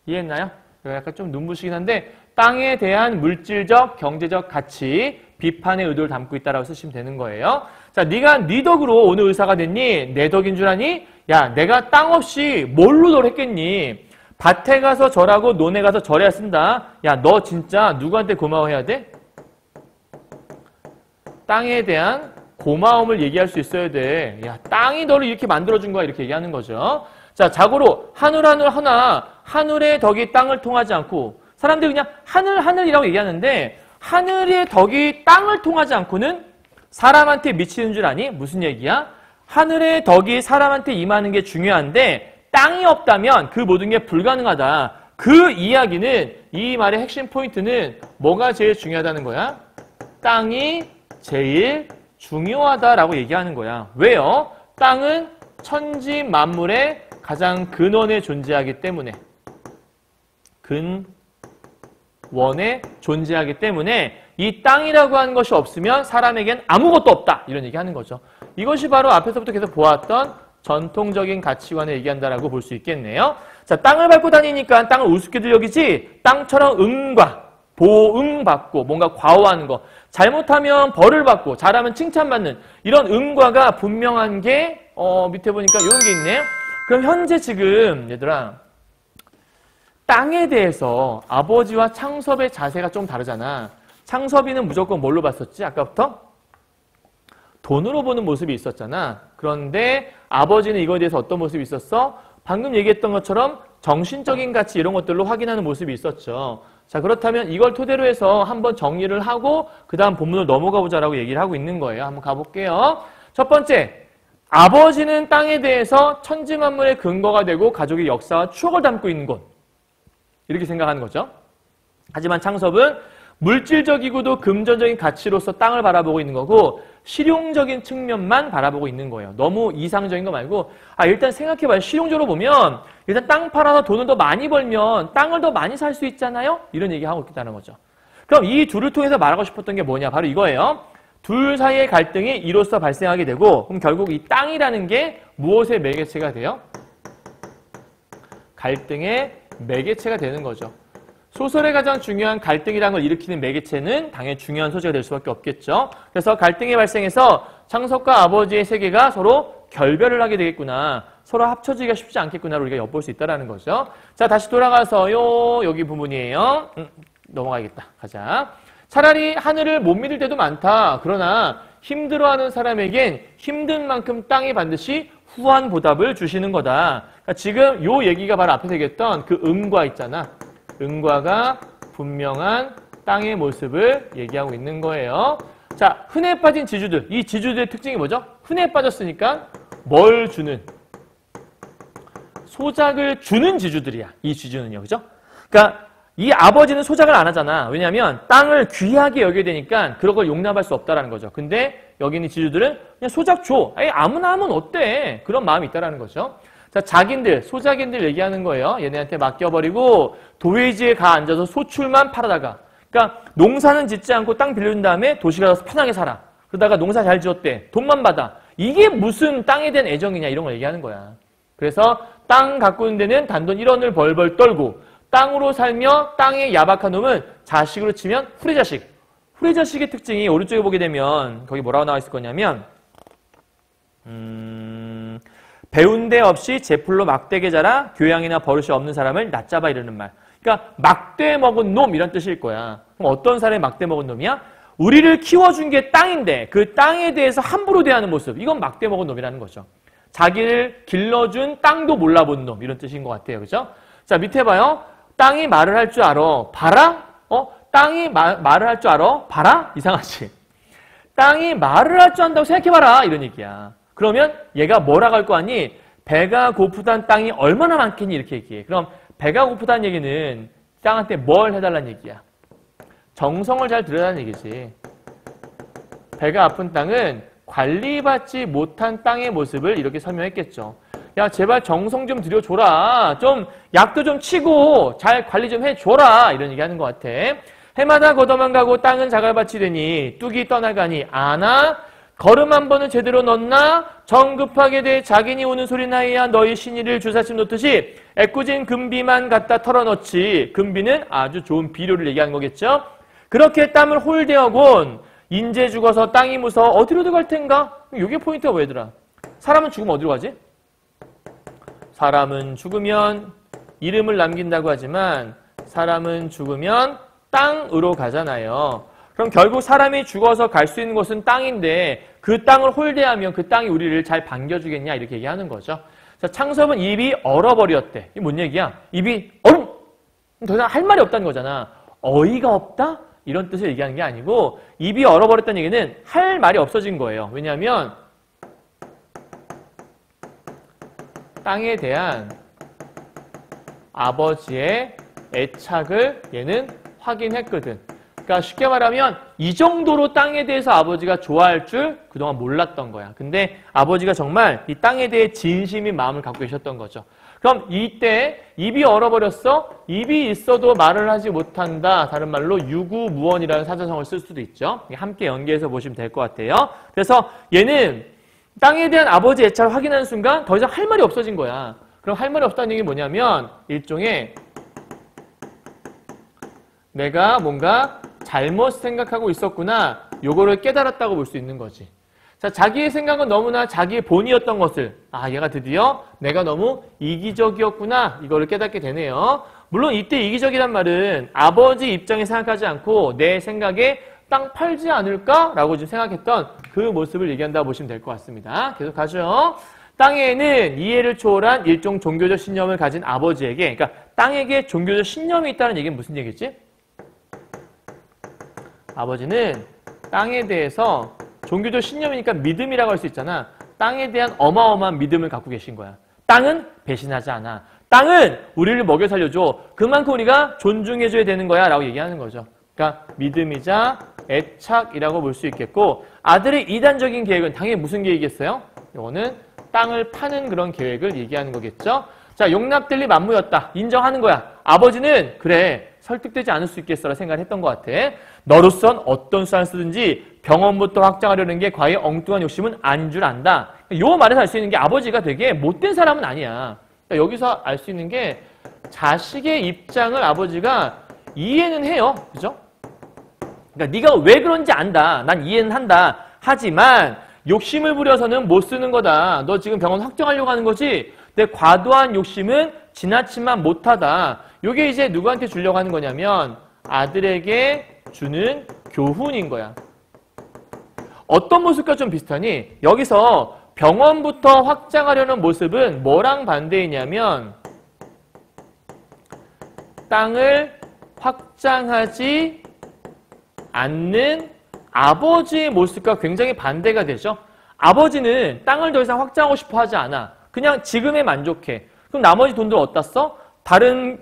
이해했나요? 약간 좀 눈부시긴 한데 땅에 대한 물질적, 경제적 가치, 비판의 의도를 담고 있다라고 쓰시면 되는 거예요. 자, 네가 네 덕으로 오늘 의사가 됐니? 내 덕인 줄 아니? 야, 내가 땅 없이 뭘로 널 했겠니? 밭에 가서 절하고 논에 가서 절해야 쓴다. 야, 너 진짜 누구한테 고마워해야 돼? 땅에 대한 고마움을 얘기할 수 있어야 돼. 야, 땅이 너를 이렇게 만들어준 거야. 이렇게 얘기하는 거죠. 자, 자고로 하늘의 덕이 땅을 통하지 않고 사람들이 그냥 하늘이라고 얘기하는데 하늘의 덕이 땅을 통하지 않고는 사람한테 미치는 줄 아니? 무슨 얘기야? 하늘의 덕이 사람한테 임하는 게 중요한데 땅이 없다면 그 모든 게 불가능하다. 그 이야기는 이 말의 핵심 포인트는 뭐가 제일 중요하다는 거야? 땅이 제일 중요하다라고 얘기하는 거야. 왜요? 땅은 천지 만물의 가장 근원에 존재하기 때문에 근원에 존재하기 때문에 이 땅이라고 하는 것이 없으면 사람에겐 아무것도 없다. 이런 얘기하는 거죠. 이것이 바로 앞에서부터 계속 보았던 전통적인 가치관을 얘기한다라고 볼 수 있겠네요. 자, 땅을 밟고 다니니까 땅을 우습게들 여기지 땅처럼 응과 보응받고 뭔가 과오하는 거 잘못하면 벌을 받고 잘하면 칭찬받는 이런 응과가 분명한 게 밑에 보니까 이런 게 있네요. 그럼 현재 지금 얘들아 땅에 대해서 아버지와 창섭의 자세가 좀 다르잖아. 창섭이는 무조건 뭘로 봤었지? 아까부터? 돈으로 보는 모습이 있었잖아. 그런데 아버지는 이거에 대해서 어떤 모습이 있었어? 방금 얘기했던 것처럼 정신적인 가치 이런 것들로 확인하는 모습이 있었죠. 자, 그렇다면 이걸 토대로 해서 한번 정리를 하고 그 다음 본문으로 넘어가 보자라고 얘기를 하고 있는 거예요. 한번 가볼게요. 첫 번째, 아버지는 땅에 대해서 천지만물의 근거가 되고 가족의 역사와 추억을 담고 있는 곳. 이렇게 생각하는 거죠. 하지만 창섭은 물질적이고도 금전적인 가치로서 땅을 바라보고 있는 거고 실용적인 측면만 바라보고 있는 거예요. 너무 이상적인 거 말고 일단 생각해봐요. 실용적으로 보면 일단 땅 팔아서 돈을 더 많이 벌면 땅을 더 많이 살 수 있잖아요. 이런 얘기하고 있다는 거죠. 그럼 이 둘을 통해서 말하고 싶었던 게 뭐냐? 바로 이거예요. 둘 사이의 갈등이 이로써 발생하게 되고 그럼 결국 이 땅이라는 게 무엇의 매개체가 돼요? 갈등의 매개체가 되는 거죠. 소설의 가장 중요한 갈등이라는 걸 일으키는 매개체는 당연히 중요한 소재가 될 수밖에 없겠죠. 그래서 갈등이 발생해서 창섭과 아버지의 세계가 서로 결별을 하게 되겠구나. 서로 합쳐지기가 쉽지 않겠구나. 우리가 엿볼 수 있다는 거죠. 자, 다시 돌아가서요. 여기 부분이에요. 넘어가야겠다. 가자. 차라리 하늘을 못 믿을 때도 많다. 그러나 힘들어하는 사람에겐 힘든 만큼 땅이 반드시 후한 보답을 주시는 거다. 그러니까 지금 요 얘기가 바로 앞에서 얘기했던 그 음과 있잖아. 음과가 분명한 땅의 모습을 얘기하고 있는 거예요. 자, 흔해 빠진 지주들. 이 지주들의 특징이 뭐죠? 흔해 빠졌으니까 뭘 주는? 소작을 주는 지주들이야. 이 지주는요. 그죠? 그러니까 이 아버지는 소작을 안 하잖아. 왜냐하면 땅을 귀하게 여겨야 되니까 그런 걸 용납할 수 없다라는 거죠. 근데 여기 있는 지주들은 그냥 소작 줘. 아무나 하면 어때? 그런 마음이 있다라는 거죠. 자, 자긴들, 소작인들 얘기하는 거예요. 얘네한테 맡겨버리고 도회지에 가 앉아서 소출만 팔아다가. 그러니까 농사는 짓지 않고 땅 빌려준 다음에 도시 가서 편하게 살아. 그러다가 농사 잘 지었대. 돈만 받아. 이게 무슨 땅에 대한 애정이냐 이런 걸 얘기하는 거야. 그래서 땅 가꾸는 데는 단돈 1원을 벌벌 떨고 땅으로 살며 땅에 야박한 놈은 자식으로 치면 후레자식. 후레자식의 특징이 오른쪽에 보게 되면 거기 뭐라고 나와 있을 거냐면 배운 데 없이 제풀로 막대게 자라 교양이나 버릇이 없는 사람을 낮잡아 이르는 말. 그러니까 막대 먹은 놈 이런 뜻일 거야. 그럼 어떤 사람이 막대 먹은 놈이야? 우리를 키워준 게 땅인데 그 땅에 대해서 함부로 대하는 모습. 이건 막대 먹은 놈이라는 거죠. 자기를 길러준 땅도 몰라본 놈 이런 뜻인 것 같아요. 그죠? 자, 밑에 봐요. 땅이 말을 할 줄 알아. 봐라? 땅이 말을 할 줄 알아? 봐라? 이상하지? 땅이 말을 할 줄 안다고 생각해봐라. 이런 얘기야. 그러면 얘가 뭐라고 할 거 아니? 배가 고프단 땅이 얼마나 많겠니? 이렇게 얘기해. 그럼 배가 고프다는 얘기는 땅한테 뭘 해달라는 얘기야? 정성을 잘 들여달라는 얘기지. 배가 아픈 땅은 관리받지 못한 땅의 모습을 이렇게 설명했겠죠. 야, 제발 정성 좀 들여줘라. 좀 약도 좀 치고 잘 관리 좀 해줘라. 이런 얘기 하는 것 같아. 해마다 걷어만 가고 땅은 자갈밭이 되니 뚝이 떠나가니 아나? 걸음 한 번은 제대로 넣나? 정급하게 돼 자기니 우는 소리 나이야 너희 신의를 주사침 놓듯이 애꿎은 금비만 갖다 털어넣지. 금비는 아주 좋은 비료를 얘기하는 거겠죠. 그렇게 땀을 홀대하곤 인제 죽어서 땅이 무서워 어디로 들어갈 텐가? 이게 포인트가 뭐얘들아? 사람은 죽으면 어디로 가지? 사람은 죽으면 이름을 남긴다고 하지만 사람은 죽으면 땅으로 가잖아요. 그럼 결국 사람이 죽어서 갈 수 있는 곳은 땅인데 그 땅을 홀대하면 그 땅이 우리를 잘 반겨주겠냐 이렇게 얘기하는 거죠. 자, 창섭은 입이 얼어버렸대. 이게 뭔 얘기야? 입이 얼음! 더 이상 할 말이 없다는 거잖아. 어이가 없다? 이런 뜻을 얘기하는 게 아니고 입이 얼어버렸다는 얘기는 할 말이 없어진 거예요. 왜냐하면 땅에 대한 아버지의 애착을 얘는 확인했거든. 그러니까 쉽게 말하면 이 정도로 땅에 대해서 아버지가 좋아할 줄 그동안 몰랐던 거야. 근데 아버지가 정말 이 땅에 대해 진심인 마음을 갖고 계셨던 거죠. 그럼 이때 입이 얼어버렸어? 입이 있어도 말을 하지 못한다. 다른 말로 유구무원이라는 사자성어를 쓸 수도 있죠. 함께 연계해서 보시면 될 것 같아요. 그래서 얘는 땅에 대한 아버지의 애착을 확인하는 순간 더 이상 할 말이 없어진 거야. 그럼 할 말이 없다는 얘기 뭐냐면 일종의 내가 뭔가 잘못 생각하고 있었구나. 요거를 깨달았다고 볼 수 있는 거지. 자, 자기의 생각은 너무나 자기의 본이었던 것을 얘가 드디어 내가 너무 이기적이었구나 이거를 깨닫게 되네요. 물론 이때 이기적이란 말은 아버지 입장에 생각하지 않고 내 생각에 땅 팔지 않을까라고 지금 생각했던 그 모습을 얘기한다고 보시면 될 것 같습니다. 계속 가죠. 땅에는 이해를 초월한 일종 종교적 신념을 가진 아버지에게, 그러니까 땅에게 종교적 신념이 있다는 얘기는 무슨 얘기지? 아버지는 땅에 대해서 종교적 신념이니까 믿음이라고 할 수 있잖아. 땅에 대한 어마어마한 믿음을 갖고 계신 거야. 땅은 배신하지 않아. 땅은 우리를 먹여 살려줘. 그만큼 우리가 존중해줘야 되는 거야 라고 얘기하는 거죠. 그러니까 믿음이자 애착이라고 볼 수 있겠고, 아들의 이단적인 계획은 당연히 무슨 계획이겠어요? 이거는 땅을 파는 그런 계획을 얘기하는 거겠죠. 자, 용납될 리 만무였다. 인정하는 거야. 아버지는 그래 설득되지 않을 수 있겠어라 생각을 했던 것 같아. 너로선 어떤 수단을 쓰든지 병원부터 확장하려는 게 과연 엉뚱한 욕심은 아닌 줄 안다. 요 말에서 알 수 있는 게 아버지가 되게 못된 사람은 아니야. 그러니까 여기서 알 수 있는 게 자식의 입장을 아버지가 이해는 해요. 그죠? 그러니까 네가 왜 그런지 안다. 난 이해는 한다. 하지만 욕심을 부려서는 못 쓰는 거다. 너 지금 병원 확정하려고 하는 거지? 내 과도한 욕심은 지나치만 못하다. 이게 이제 누구한테 주려고 하는 거냐면 아들에게 주는 교훈인 거야. 어떤 모습과 좀 비슷하니? 여기서 병원부터 확장하려는 모습은 뭐랑 반대이냐면 땅을 확장하지 않는 아버지의 모습과 굉장히 반대가 되죠. 아버지는 땅을 더 이상 확장하고 싶어 하지 않아. 그냥 지금에 만족해. 그럼 나머지 돈들 어디다 써? 다른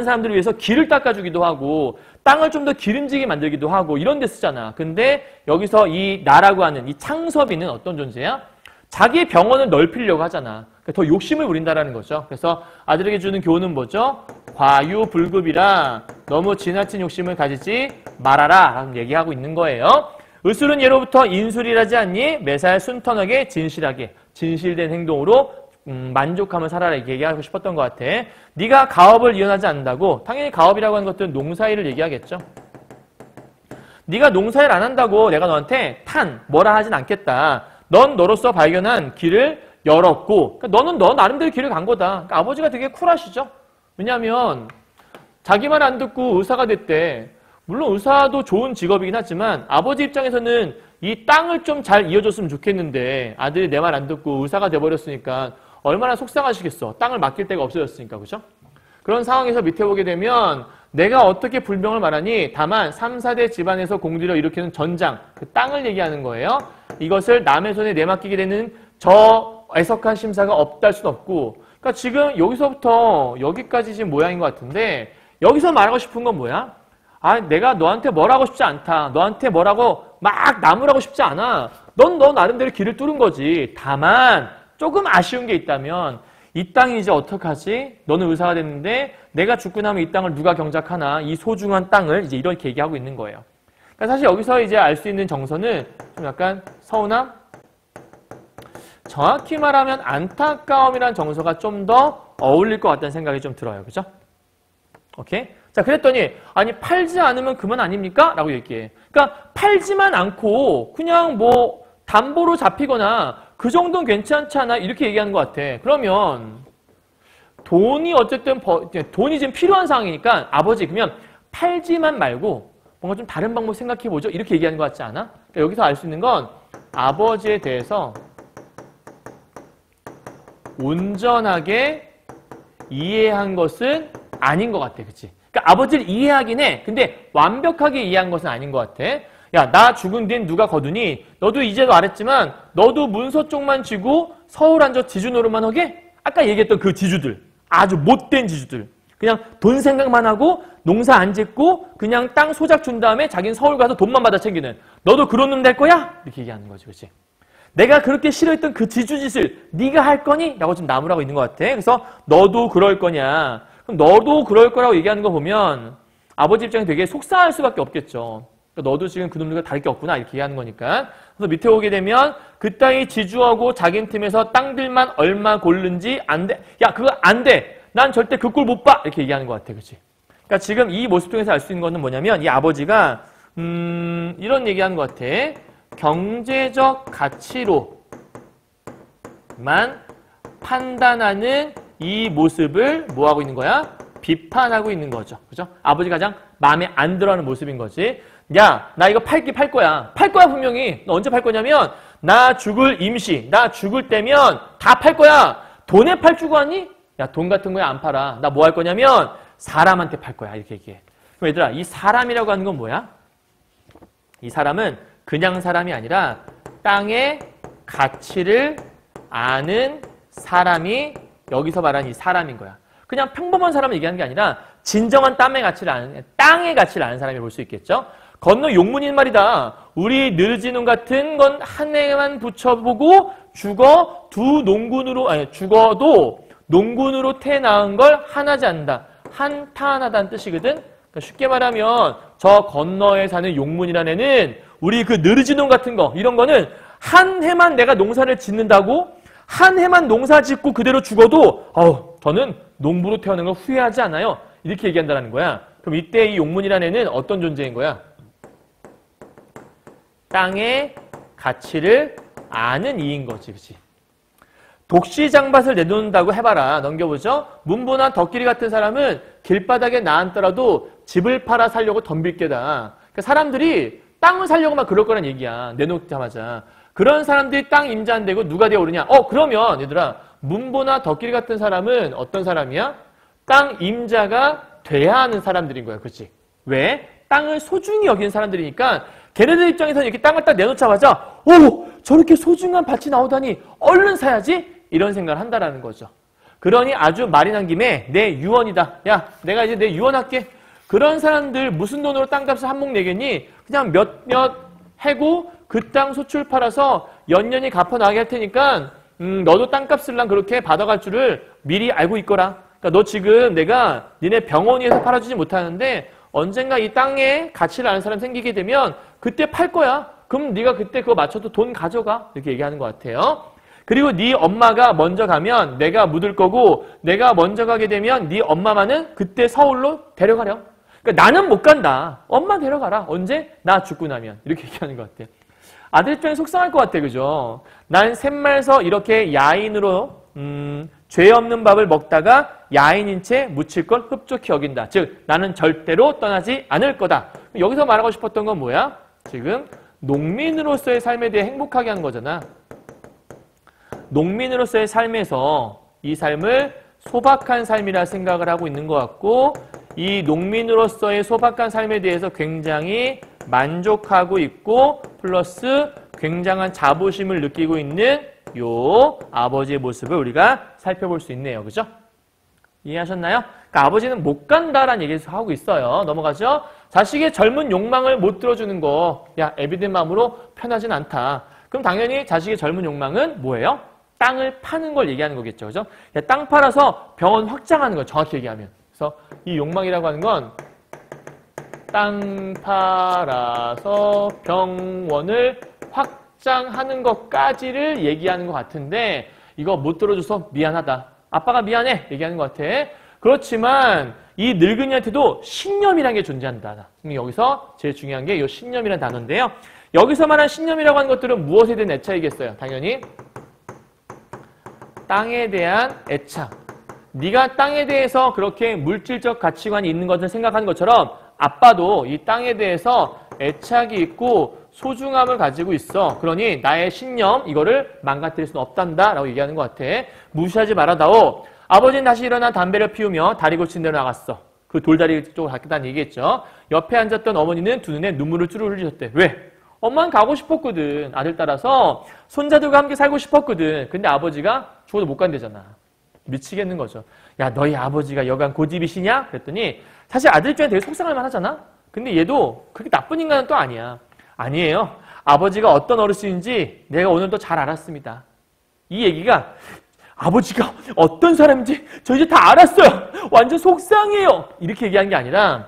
사람들을 위해서 길을 닦아주기도 하고 땅을 좀 더 기름지게 만들기도 하고 이런 데 쓰잖아. 근데 여기서 이 나라고 하는 이 창섭이는 어떤 존재야? 자기의 병원을 넓히려고 하잖아. 그러니까 더 욕심을 부린다라는 거죠. 그래서 아들에게 주는 교훈은 뭐죠? 과유불급이라 너무 지나친 욕심을 가지지 말아라 라는 얘기하고 있는 거예요. 의술은 예로부터 인술이라지 않니? 매사에 순턴하게 진실하게 진실된 행동으로 만족하며 살아라 이렇게 얘기하고 싶었던 것 같아. 네가 가업을 이혼하지 않는다고? 당연히 가업이라고 하는 것들은 농사일을 얘기하겠죠. 네가 농사일 안 한다고 내가 너한테 뭐라 하진 않겠다. 넌 너로서 발견한 길을 열었고, 그러니까 너는 너 나름대로 길을 간 거다. 그러니까 아버지가 되게 쿨하시죠. 왜냐하면 자기 말 안 듣고 의사가 됐대. 물론 의사도 좋은 직업이긴 하지만 아버지 입장에서는 이 땅을 좀 잘 이어줬으면 좋겠는데 아들이 내 말 안 듣고 의사가 돼버렸으니까 얼마나 속상하시겠어. 땅을 맡길 데가 없어졌으니까. 그죠? 그런 상황에서 밑에 보게 되면 내가 어떻게 불명을 말하니 다만 3, 4대 집안에서 공들여 일으키는 전장, 그 땅을 얘기하는 거예요. 이것을 남의 손에 내맡기게 되는 저 애석한 심사가 없다 할 수는 없고, 그러니까 지금 여기서부터 여기까지 지금 모양인 것 같은데 여기서 말하고 싶은 건 뭐야? 내가 너한테 뭘 하고 싶지 않다. 너한테 뭐라고 막 나무라고 싶지 않아. 넌 너 나름대로 길을 뚫은 거지. 다만 조금 아쉬운 게 있다면 이 땅이 이제 어떡하지? 너는 의사가 됐는데 내가 죽고 나면 이 땅을 누가 경작하나? 이 소중한 땅을 이제 이렇게 얘기하고 있는 거예요. 그러니까 사실 여기서 이제 알 수 있는 정서는 좀 약간 서운함? 정확히 말하면 안타까움이라는 정서가 좀 더 어울릴 것 같다는 생각이 좀 들어요. 그죠? 오케이? 자, 그랬더니 팔지 않으면 그만 아닙니까? 라고 얘기해. 그러니까 팔지만 않고 그냥 뭐 담보로 잡히거나 그 정도는 괜찮지 않아? 이렇게 얘기하는 것 같아. 그러면 돈이 어쨌든 돈이 지금 필요한 상황이니까 아버지 그러면 팔지만 말고 뭔가 좀 다른 방법 생각해보죠. 이렇게 얘기하는 것 같지 않아? 그러니까 여기서 알 수 있는 건 아버지에 대해서 온전하게 이해한 것은 아닌 것 같아. 그치? 그러니까 아버지를 이해하긴 해. 근데 완벽하게 이해한 것은 아닌 것 같아. 야, 나 죽은 뒤엔 누가 거두니? 너도 이제도 말했지만 너도 문서 쪽만 쥐고 서울 앉아 지주 노릇만 하게? 아까 얘기했던 그 지주들. 아주 못된 지주들. 그냥 돈 생각만 하고 농사 안 짓고 그냥 땅 소작 준 다음에 자기는 서울 가서 돈만 받아 챙기는. 너도 그런 놈 될 거야? 이렇게 얘기하는 거지. 그렇지? 내가 그렇게 싫어했던 그 지주짓을 네가 할 거니? 라고 좀 나무라고 있는 것 같아. 그래서 너도 그럴 거냐? 그럼 너도 그럴 거라고 얘기하는 거 보면 아버지 입장에 되게 속상할 수밖에 없겠죠. 그러니까 너도 지금 그 놈들과 다를 게 없구나 이렇게 얘기하는 거니까. 그래서 밑에 오게 되면 그 땅이 지주하고 자기 팀에서 땅들만 얼마 고른지 안 돼. 야, 그거 안 돼. 난 절대 그 꼴 못 봐. 이렇게 얘기하는 것 같아. 그렇지? 그러니까 지금 이 모습 통해서 알 수 있는 거는 뭐냐면 이 아버지가 이런 얘기하는 것 같아. 경제적 가치로만 판단하는 이 모습을 뭐 하고 있는 거야? 비판하고 있는 거죠. 그죠? 아버지가 가장 마음에 안 들어하는 모습인 거지. 야, 나 이거 팔 거야. 팔 거야, 분명히. 너 언제 팔 거냐면, 나 죽을 임시, 나 죽을 때면 다 팔 거야. 돈에 팔 줄 아니? 야, 돈 같은 거에 안 팔아. 나 뭐 할 거냐면, 사람한테 팔 거야. 이렇게 얘기해. 그럼 얘들아, 이 사람이라고 하는 건 뭐야? 이 사람은 그냥 사람이 아니라 땅의 가치를 아는 사람이 여기서 말하는 이 사람인 거야. 그냥 평범한 사람을 얘기하는 게 아니라 진정한 땅의 가치를 아는 사람이 볼 수 있겠죠. 건너 용문인 말이다. 우리 느르지눈 같은 건 한 해만 붙여보고 죽어도 농군으로 태어난 걸 하나지 않는다. 한탄하다는 뜻이거든. 그러니까 쉽게 말하면 저 건너에 사는 용문이라는 애는 우리 그 느르지눈 같은 거 이런 거는 한 해만 내가 농사를 짓는다고 한 해만 농사 짓고 그대로 죽어도 저는 농부로 태어난 걸 후회하지 않아요. 이렇게 얘기한다는 거야. 그럼 이때 이 용문이라는 애는 어떤 존재인 거야? 땅의 가치를 아는 이인 거지. 그치? 독시장밭을 내놓는다고 해봐라. 넘겨보죠. 문보나 덕길이 같은 사람은 길바닥에 나앉더라도 집을 팔아 살려고 덤빌 게다. 그러니까 사람들이 땅을 살려고 막 그럴 거란 얘기야. 내놓자마자. 그런 사람들이 땅 임자 안 되고 누가 되어 오르냐? 그러면 얘들아 문보나 덕길 같은 사람은 어떤 사람이야? 땅 임자가 돼야 하는 사람들인 거야. 그렇지? 왜? 땅을 소중히 여기는 사람들이니까 걔네들 입장에서는 이렇게 땅을 딱 내놓자마자 저렇게 소중한 밭이 나오다니 얼른 사야지? 이런 생각을 한다라는 거죠. 그러니 아주 말이 난 김에 내 유언이다. 야, 내가 이제 내 유언할게. 그런 사람들 무슨 돈으로 땅값을 한몫 내겠니? 그냥 몇몇 해고 그 땅 소출 팔아서 연년이 갚아나가게 할 테니까 너도 땅값을 난 그렇게 받아갈 줄을 미리 알고 있거라. 그러니까 너 지금 내가 니네 병원에서 팔아주지 못하는데 언젠가 이 땅에 가치를 아는 사람 생기게 되면 그때 팔 거야. 그럼 네가 그때 그거 맞춰도 돈 가져가. 이렇게 얘기하는 것 같아요. 그리고 네 엄마가 먼저 가면 내가 묻을 거고 내가 먼저 가게 되면 네 엄마만은 그때 서울로 데려가렴. 그러니까 나는 못 간다. 엄마 데려가라. 언제? 나 죽고 나면. 이렇게 얘기하는 것 같아. 아들 입장에 속상할 것 같아. 그죠? 난 샘말서 이렇게 야인으로 죄 없는 밥을 먹다가 야인인 채 묻힐 걸 흡족히 여긴다. 즉 나는 절대로 떠나지 않을 거다. 여기서 말하고 싶었던 건 뭐야? 지금 농민으로서의 삶에 대해 행복하게 하는 거잖아. 농민으로서의 삶에서 이 삶을 소박한 삶이라 생각을 하고 있는 것 같고 이 농민으로서의 소박한 삶에 대해서 굉장히 만족하고 있고 플러스 굉장한 자부심을 느끼고 있는 요 아버지의 모습을 우리가 살펴볼 수 있네요. 그죠? 이해하셨나요? 그러니까 아버지는 못 간다라는 얘기를 하고 있어요. 넘어가죠? 자식의 젊은 욕망을 못 들어주는 거. 야, 애비된 마음으로 편하진 않다. 그럼 당연히 자식의 젊은 욕망은 뭐예요? 땅을 파는 걸 얘기하는 거겠죠. 그죠? 야, 땅 팔아서 병원 확장하는 거 정확히 얘기하면. 그래서 이 욕망이라고 하는 건 땅 팔아서 병원을 확장하는 것까지를 얘기하는 것 같은데 이거 못 들어줘서 미안하다. 아빠가 미안해. 얘기하는 것 같아. 그렇지만 이 늙은이한테도 신념이라는 게 존재한다. 여기서 제일 중요한 게 이 신념이라는 단어인데요. 여기서 말한 신념이라고 하는 것들은 무엇에 대한 애착이겠어요? 당연히 땅에 대한 애착. 네가 땅에 대해서 그렇게 물질적 가치관이 있는 것을 생각하는 것처럼 아빠도 이 땅에 대해서 애착이 있고 소중함을 가지고 있어. 그러니 나의 신념 이거를 망가뜨릴 수는 없단다 라고 얘기하는 것 같아. 무시하지 말아다오. 아버지는 다시 일어나 담배를 피우며 다리 고친 데로 나갔어. 그 돌다리 쪽으로 갔다는 얘기했죠. 옆에 앉았던 어머니는 두 눈에 눈물을 쭈르르 흘리셨대. 왜? 엄마는 가고 싶었거든. 아들 따라서 손자들과 함께 살고 싶었거든. 근데 아버지가 죽어도 못 간대잖아. 미치겠는 거죠. 야, 너희 아버지가 여간 고집이시냐? 그랬더니 사실 아들 입장에 되게 속상할 만하잖아. 근데 얘도 그렇게 나쁜 인간은 또 아니야. 아니에요. 아버지가 어떤 어르신인지 내가 오늘 또 잘 알았습니다. 이 얘기가 아버지가 어떤 사람인지 저 이제 다 알았어요. 완전 속상해요. 이렇게 얘기한 게 아니라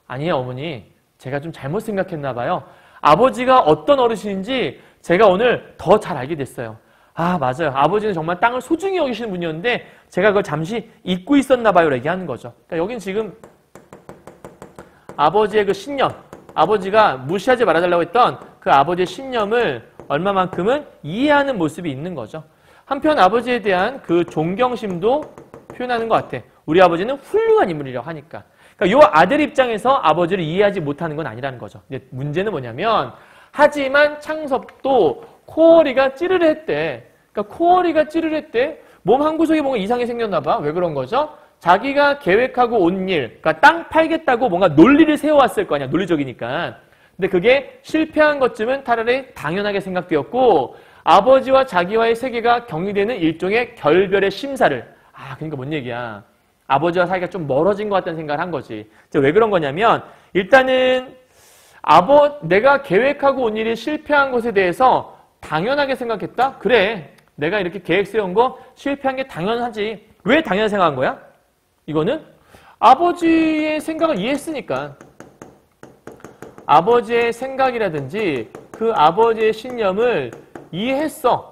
아니에요 어머니. 제가 좀 잘못 생각했나 봐요. 아버지가 어떤 어르신인지 제가 오늘 더 잘 알게 됐어요. 맞아요. 아버지는 정말 땅을 소중히 여기시는 분이었는데 제가 그걸 잠시 잊고 있었나 봐요. 얘기하는 거죠. 그러니까 여긴 지금 아버지의 그 신념, 아버지가 무시하지 말아달라고 했던 그 아버지의 신념을 얼마만큼은 이해하는 모습이 있는 거죠. 한편 아버지에 대한 그 존경심도 표현하는 것 같아. 우리 아버지는 훌륭한 인물이라고 하니까. 그러니까 이 아들 입장에서 아버지를 이해하지 못하는 건 아니라는 거죠. 근데 문제는 뭐냐면 하지만 창섭도 코어리가 찌르르했대. 그러니까 코어리가 찌르르했대. 몸 한 구석에 뭔가 이상이 생겼나 봐. 왜 그런 거죠? 자기가 계획하고 온 일, 그러니까 땅 팔겠다고 뭔가 논리를 세워왔을 거 아니야. 논리적이니까. 근데 그게 실패한 것쯤은 차라리 당연하게 생각되었고 아버지와 자기와의 세계가 경유되는 일종의 결별의 심사를 그러니까 뭔 얘기야. 아버지와 사이가 좀 멀어진 것 같다는 생각을 한 거지. 왜 그런 거냐면 일단은 내가 계획하고 온 일이 실패한 것에 대해서 당연하게 생각했다? 그래. 내가 이렇게 계획 세운 거 실패한 게 당연하지. 왜 당연하게 생각한 거야? 이거는 아버지의 생각을 이해했으니까. 아버지의 생각이라든지 그 아버지의 신념을 이해했어.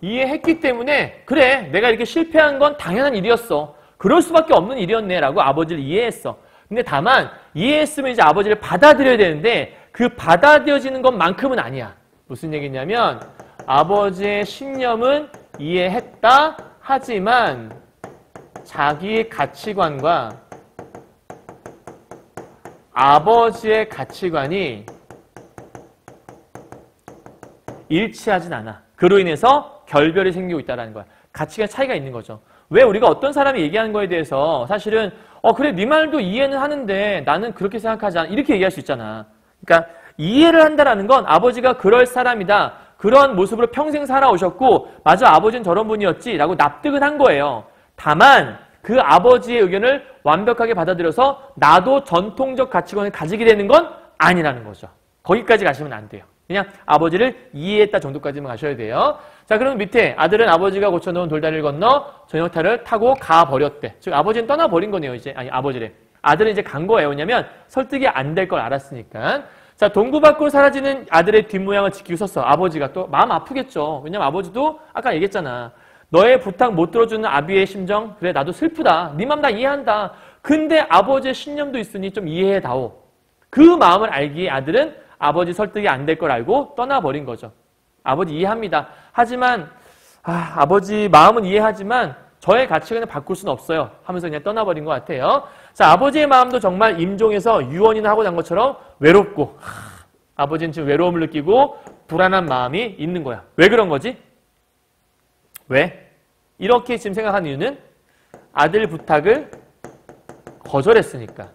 이해했기 때문에 그래. 내가 이렇게 실패한 건 당연한 일이었어. 그럴 수밖에 없는 일이었네 라고 아버지를 이해했어. 근데 다만 이해했으면 이제 아버지를 받아들여야 되는데 그 받아들여지는 것만큼은 아니야. 무슨 얘기냐면 아버지의 신념은 이해했다. 하지만 자기의 가치관과 아버지의 가치관이 일치하진 않아. 그로 인해서 결별이 생기고 있다는 거야. 가치관 차이가 있는 거죠. 왜 우리가 어떤 사람이 얘기하는 거에 대해서 사실은 그래 네 말도 이해는 하는데 나는 그렇게 생각하지 않아. 이렇게 얘기할 수 있잖아. 그러니까 이해를 한다라는 건 아버지가 그럴 사람이다. 그런 모습으로 평생 살아오셨고 맞아 아버지는 저런 분이었지 라고 납득은 한 거예요. 다만 그 아버지의 의견을 완벽하게 받아들여서 나도 전통적 가치관을 가지게 되는 건 아니라는 거죠. 거기까지 가시면 안 돼요. 그냥 아버지를 이해했다 정도까지만 가셔야 돼요. 자, 그럼 밑에 아들은 아버지가 고쳐놓은 돌다리를 건너 전역타를 타고 가버렸대. 즉 아버지는 떠나버린 거네요. 이제 아버지래. 아들은 이제 간 거예요. 왜냐면 설득이 안 될 걸 알았으니까. 자, 동구 밖으로 사라지는 아들의 뒷모양을 지키고 섰어. 아버지가 또 마음 아프겠죠. 왜냐면 아버지도 아까 얘기했잖아. 너의 부탁 못 들어주는 아비의 심정 그래 나도 슬프다. 네 맘 다 이해한다. 근데 아버지의 신념도 있으니 좀 이해해다오. 그 마음을 알기에 아들은 아버지 설득이 안 될 걸 알고 떠나버린 거죠. 아버지 이해합니다. 하지만 아버지 마음은 이해하지만 저의 가치관을 바꿀 수는 없어요. 하면서 그냥 떠나버린 것 같아요. 자, 아버지의 마음도 정말 임종에서 유언이나 하고 난 것처럼 외롭고 아버지는 지금 외로움을 느끼고 불안한 마음이 있는 거야. 왜 그런 거지? 왜? 이렇게 지금 생각한 이유는 아들 부탁을 거절했으니까.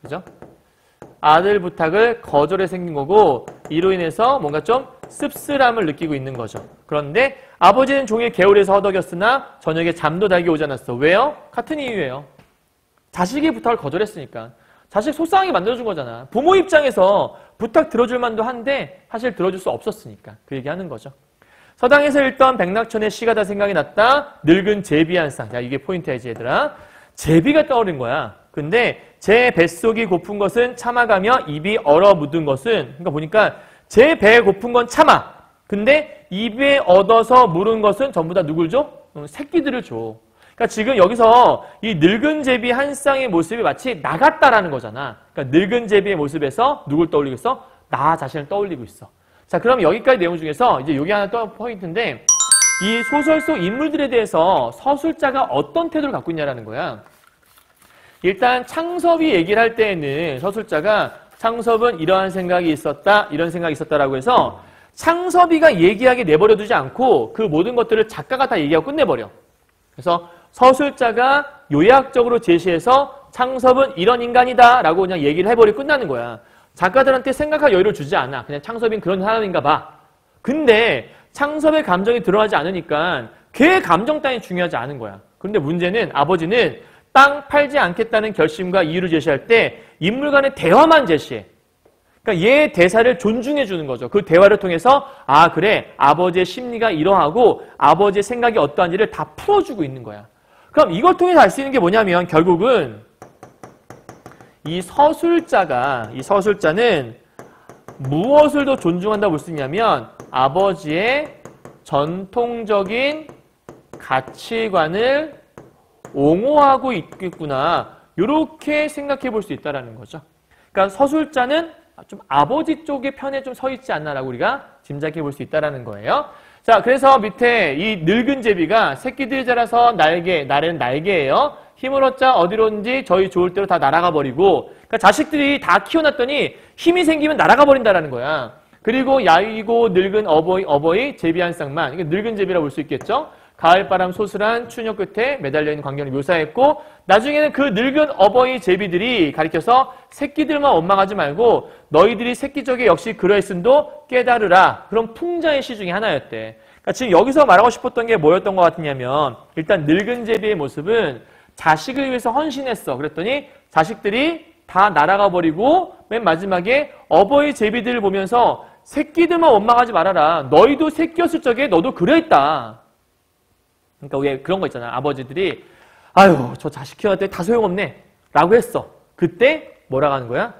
그죠? 아들 부탁을 거절해 생긴 거고 이로 인해서 뭔가 좀 씁쓸함을 느끼고 있는 거죠. 그런데 아버지는 종일 개울에서 허덕였으나 저녁에 잠도 달게 오지 않았어. 왜요? 같은 이유예요. 자식의 부탁을 거절했으니까. 자식 속상하게 만들어준 거잖아. 부모 입장에서 부탁 들어줄 만도 한데 사실 들어줄 수 없었으니까. 그 얘기하는 거죠. 서당에서 읽던 백낙천의 시가 다 생각이 났다. 늙은 제비 한 쌍. 야, 이게 포인트야지 얘들아. 제비가 떠오른 거야. 근데 제 뱃속이 고픈 것은 참아가며 입이 얼어 묻은 것은 그러니까 보니까 제 배에 고픈 건 참아. 근데 입에 얻어서 물은 것은 전부 다 누굴 줘? 새끼들을 줘. 그러니까 지금 여기서 이 늙은 제비 한 쌍의 모습이 마치 나 같다라는 거잖아. 그러니까 늙은 제비의 모습에서 누굴 떠올리고 있어? 나 자신을 떠올리고 있어. 자, 그럼 여기까지 내용 중에서 이제 여기 하나 또 포인트인데 이 소설 속 인물들에 대해서 서술자가 어떤 태도를 갖고 있냐라는 거야. 일단 창섭이 얘기를 할 때에는 서술자가 창섭은 이러한 생각이 있었다, 이런 생각이 있었다라고 해서 창섭이가 얘기하게 내버려 두지 않고 그 모든 것들을 작가가 다 얘기하고 끝내버려. 그래서 서술자가 요약적으로 제시해서 창섭은 이런 인간이다 라고 그냥 얘기를 해버리고 끝나는 거야. 작가들한테 생각할 여유를 주지 않아. 그냥 창섭이는 그런 사람인가 봐. 근데 창섭의 감정이 드러나지 않으니까 걔의 감정 따윈 중요하지 않은 거야. 그런데 문제는 아버지는 땅 팔지 않겠다는 결심과 이유를 제시할 때 인물 간의 대화만 제시해. 그러니까 얘의 대사를 존중해 주는 거죠. 그 대화를 통해서 그래 아버지의 심리가 이러하고 아버지의 생각이 어떠한지를 다 풀어주고 있는 거야. 그럼 이걸 통해서 알 수 있는 게 뭐냐면 결국은 이 서술자는 무엇을 더 존중한다고 볼 수 있냐면 아버지의 전통적인 가치관을 옹호하고 있겠구나. 이렇게 생각해 볼 수 있다는 거죠. 그러니까 서술자는 좀 아버지 쪽의 편에 좀 서 있지 않나라고 우리가 짐작해 볼 수 있다라는 거예요. 자, 그래서 밑에 이 늙은 제비가 새끼들이 자라서 나는 날개예요. 힘을 얻자 어디로든지 저희 좋을 대로 다 날아가 버리고, 그러니까 자식들이 다 키워놨더니 힘이 생기면 날아가 버린다라는 거야. 그리고 야이고 늙은 어버이 제비 한 쌍만, 이게 늙은 제비라고 볼 수 있겠죠. 가을바람 소슬한 추녀 끝에 매달려 있는 광경을 묘사했고, 나중에는 그 늙은 어버이 제비들이 가리켜서 새끼들만 원망하지 말고 너희들이 새끼적에 역시 그러했음도 깨달으라. 그런 풍자의 시 중에 하나였대. 그러니까 지금 여기서 말하고 싶었던 게 뭐였던 것 같으냐면, 일단 늙은 제비의 모습은 자식을 위해서 헌신했어. 그랬더니 자식들이 다 날아가 버리고 맨 마지막에 어버이 제비들을 보면서 새끼들만 원망하지 말아라. 너희도 새끼였을 적에 너도 그랬다. 그러니까 왜 그런 거 있잖아. 아버지들이 아유 저 자식 키워놨더니 다 소용없네 라고 했어. 그때 뭐라고 하는 거야?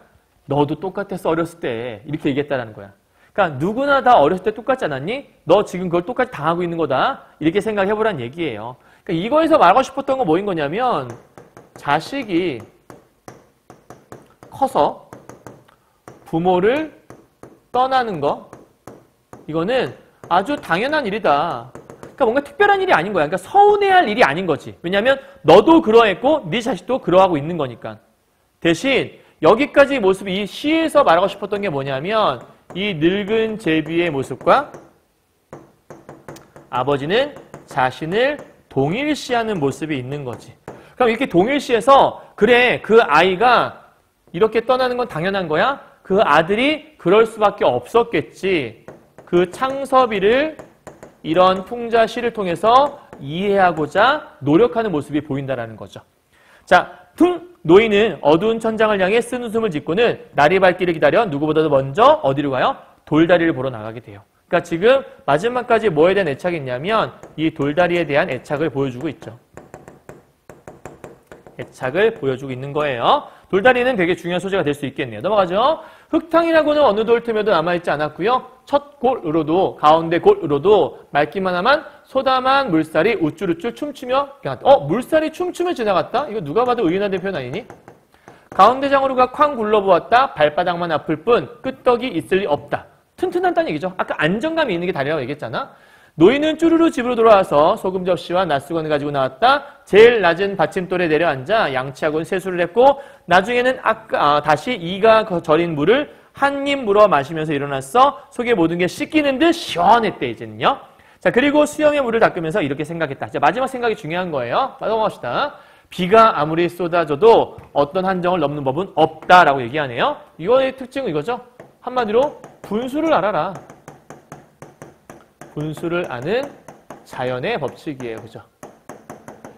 너도 똑같았어 어렸을 때. 이렇게 얘기했다라는 거야. 그러니까 누구나 다 어렸을 때 똑같지 않았니? 너 지금 그걸 똑같이 당하고 있는 거다. 이렇게 생각해보란 얘기예요. 그러니까 이거에서 말하고 싶었던 건 뭐인 거냐면, 자식이 커서 부모를 떠나는 거, 이거는 아주 당연한 일이다. 그러니까 뭔가 특별한 일이 아닌 거야. 그러니까 서운해할 일이 아닌 거지. 왜냐하면 너도 그러했고 네 자식도 그러하고 있는 거니까. 대신 여기까지 모습이 이 시에서 말하고 싶었던 게 뭐냐면, 이 늙은 제비의 모습과 아버지는 자신을 동일시하는 모습이 있는 거지. 그럼 이렇게 동일시해서 그래 그 아이가 이렇게 떠나는 건 당연한 거야? 그 아들이 그럴 수밖에 없었겠지. 그 창섭이를 이런 풍자시를 통해서 이해하고자 노력하는 모습이 보인다라는 거죠. 자, 노인은 어두운 천장을 향해 쓴 웃음을 짓고는 날이 밝기를 기다려 누구보다도 먼저 어디로 가요? 돌다리를 보러 나가게 돼요. 그러니까 지금 마지막까지 뭐에 대한 애착이 있냐면 이 돌다리에 대한 애착을 보여주고 있죠. 애착을 보여주고 있는 거예요. 돌다리는 되게 중요한 소재가 될 수 있겠네요. 넘어가죠. 흙탕이라고는 어느 돌 틈에도 남아있지 않았고요. 첫 골으로도 가운데 골으로도 맑기만 하만 소담한 물살이 우쭐우쭐 춤추며 지나갔다. 물살이 춤추며 지나갔다? 이거 누가 봐도 의연한 표현 아니니? 가운데 장으로가 쾅 굴러보았다. 발바닥만 아플 뿐 끄떡이 있을 리 없다. 튼튼하다는 얘기죠. 아까 안정감이 있는 게 다리라고 얘기했잖아. 노인은 쭈루루 집으로 돌아와서 소금 접시와 낫수건을 가지고 나왔다. 제일 낮은 받침돌에 내려앉아 양치하고는 세수를 했고, 나중에는 다시 이가 절인 물을 한 입 물어 마시면서 일어났어. 속에 모든 게 씻기는 듯 시원했대 이제는요. 자, 그리고 수염에 물을 닦으면서 이렇게 생각했다. 자, 마지막 생각이 중요한 거예요. 넘어갑시다. 비가 아무리 쏟아져도 어떤 한정을 넘는 법은 없다라고 얘기하네요. 이거의 특징은 이거죠. 한마디로 분수를 알아라. 분수를 아는 자연의 법칙이에요. 그죠?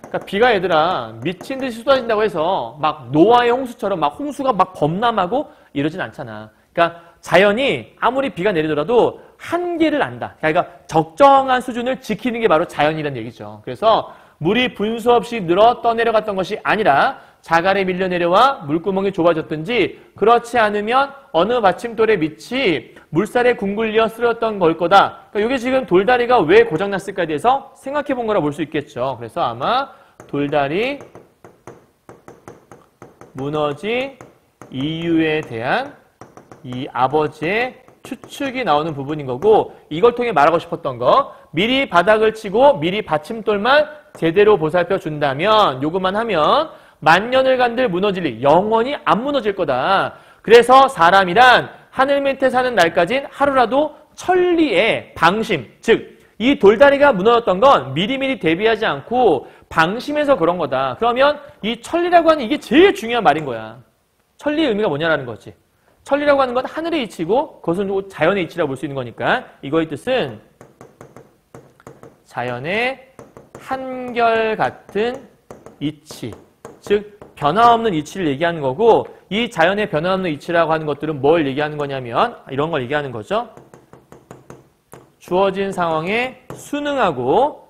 그러니까 비가 얘들아 미친 듯이 쏟아진다고 해서 막 노아의 홍수처럼 막 홍수가 막 범람하고 이러진 않잖아. 그러니까 자연이 아무리 비가 내리더라도 한계를 안다. 그러니까 적정한 수준을 지키는 게 바로 자연이라는 얘기죠. 그래서 물이 분수 없이 늘어 떠내려갔던 것이 아니라 자갈에 밀려 내려와 물구멍이 좁아졌든지, 그렇지 않으면 어느 받침돌의 밑이 물살에 둥글려 쓰러졌던 걸 거다. 그러니까 이게 지금 돌다리가 왜 고장났을까에 대해서 생각해 본 거라 볼 수 있겠죠. 그래서 아마 돌다리 무너진 이유에 대한 이 아버지의 추측이 나오는 부분인 거고, 이걸 통해 말하고 싶었던 거, 미리 바닥을 치고 미리 받침돌만 제대로 보살펴 준다면, 요것만 하면 만년을 간들 무너질 리 영원히 안 무너질 거다. 그래서 사람이란 하늘 밑에 사는 날까진 하루라도 천리의 방심, 즉 이 돌다리가 무너졌던 건 미리미리 대비하지 않고 방심해서 그런 거다. 그러면 이 천리라고 하는 이게 제일 중요한 말인 거야. 천리의 의미가 뭐냐라는 거지. 천리라고 하는 건 하늘의 이치고 그것은 자연의 이치라고 볼 수 있는 거니까, 이거의 뜻은 자연의 한결같은 이치, 즉 변화없는 이치를 얘기하는 거고, 이 자연의 변화없는 이치라고 하는 것들은 뭘 얘기하는 거냐면 이런 걸 얘기하는 거죠. 주어진 상황에 순응하고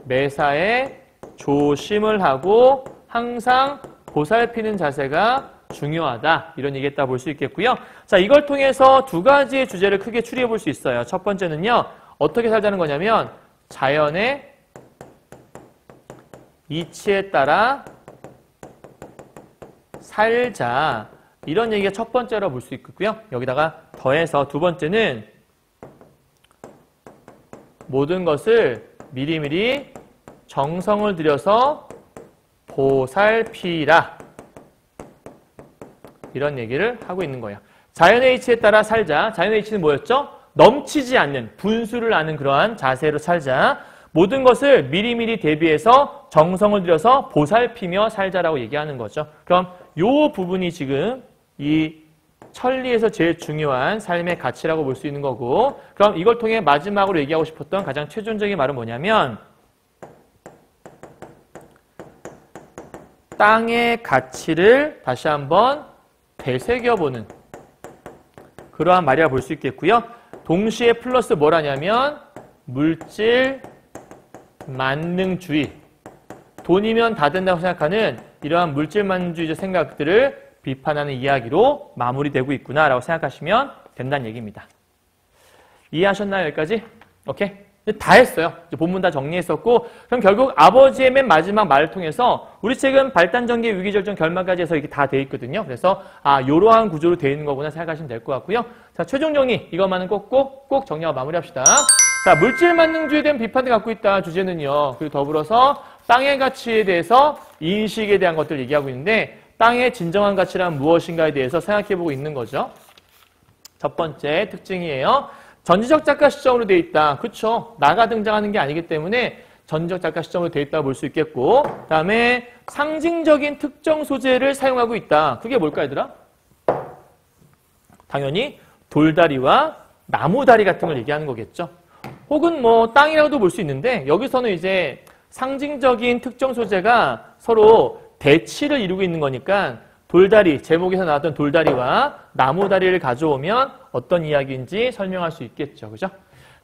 매사에 조심을 하고 항상 보살피는 자세가 중요하다. 이런 얘기했다 볼 수 있겠고요. 자, 이걸 통해서 두 가지의 주제를 크게 추리해 볼 수 있어요. 첫 번째는요, 어떻게 살자는 거냐면 자연의 이치에 따라 살자. 이런 얘기가 첫 번째로 볼 수 있고요. 여기다가 더해서 두 번째는 모든 것을 미리미리 정성을 들여서 보살피라. 이런 얘기를 하고 있는 거예요. 자연의 이치에 따라 살자. 자연의 이치는 뭐였죠? 넘치지 않는, 분수를 아는 그러한 자세로 살자. 모든 것을 미리미리 대비해서 정성을 들여서 보살피며 살자라고 얘기하는 거죠. 그럼 이 부분이 지금 이 천리에서 제일 중요한 삶의 가치라고 볼 수 있는 거고, 그럼 이걸 통해 마지막으로 얘기하고 싶었던 가장 최종적인 말은 뭐냐면 땅의 가치를 다시 한번 되새겨보는 그러한 말이라 볼 수 있겠고요. 동시에 플러스 뭐라냐면 물질 만능주의, 돈이면 다 된다고 생각하는 이러한 물질 만능주의적 생각들을 비판하는 이야기로 마무리되고 있구나라고 생각하시면 된다는 얘기입니다. 이해하셨나요? 여기까지? 오케이? 다 했어요. 이제 본문 다 정리했었고, 그럼 결국 아버지의 맨 마지막 말을 통해서 우리 책은 발단전개, 위기절정, 결말까지 해서 이게 다 돼 있거든요. 그래서 이러한 구조로 되어 있는 거구나 생각하시면 될 것 같고요. 자, 최종 정리 이것만은 꼭 정리하고 마무리합시다. 자, 물질 만능주의에 대한 비판을 갖고 있다 주제는요. 그리고 더불어서 땅의 가치에 대해서 인식에 대한 것들 얘기하고 있는데, 땅의 진정한 가치란 무엇인가에 대해서 생각해보고 있는 거죠. 첫 번째 특징이에요. 전지적 작가 시점으로 되어 있다. 그렇죠. 나가 등장하는 게 아니기 때문에 전지적 작가 시점으로 되어 있다고 볼 수 있겠고, 그 다음에 상징적인 특정 소재를 사용하고 있다. 그게 뭘까 얘들아? 당연히 돌다리와 나무다리 같은 걸 얘기하는 거겠죠. 혹은 뭐 땅이라고도 볼 수 있는데, 여기서는 이제 상징적인 특정 소재가 서로 대치를 이루고 있는 거니까 돌다리, 제목에서 나왔던 돌다리와 나무다리를 가져오면 어떤 이야기인지 설명할 수 있겠죠. 그죠?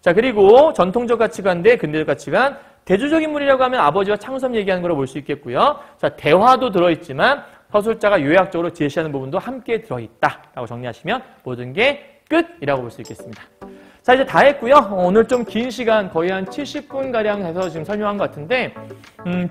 자, 그리고 전통적 가치관 대 근대적 가치관, 대조적 인물이라고 하면 아버지와 창섭 얘기하는 거로 볼 수 있겠고요. 자, 대화도 들어있지만 서술자가 요약적으로 제시하는 부분도 함께 들어있다라고 정리하시면 모든 게 끝이라고 볼 수 있겠습니다. 자, 이제 다 했고요. 오늘 좀 긴 시간, 거의 한 70분가량 해서 지금 설명한 것 같은데,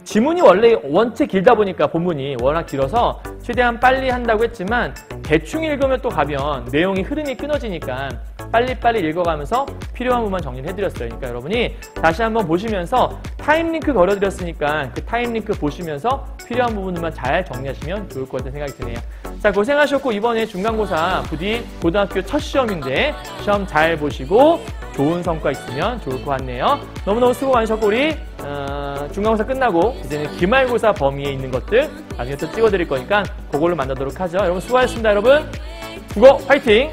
지문이 원체 길다 보니까 본문이 워낙 길어서 최대한 빨리 한다고 했지만, 대충 읽으면 또 가면 내용이 흐름이 끊어지니까 빨리빨리 읽어가면서 필요한 부분만 정리를 해드렸어요. 그러니까 여러분이 다시 한번 보시면서 타임링크 걸어드렸으니까 그 타임링크 보시면서 필요한 부분들만 잘 정리하시면 좋을 것 같다는 생각이 드네요. 자, 고생하셨고 이번에 중간고사 부디 고등학교 첫 시험인데 시험 잘 보시고 좋은 성과 있으면 좋을 것 같네요. 너무너무 수고 많으셨고 우리 중간고사 끝나고 이제는 기말고사 범위에 있는 것들 나중에 또 찍어드릴 거니까 그걸로 만나도록 하죠. 여러분 수고하셨습니다. 여러분 국어 화이팅!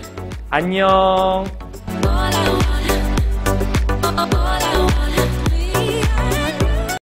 안녕!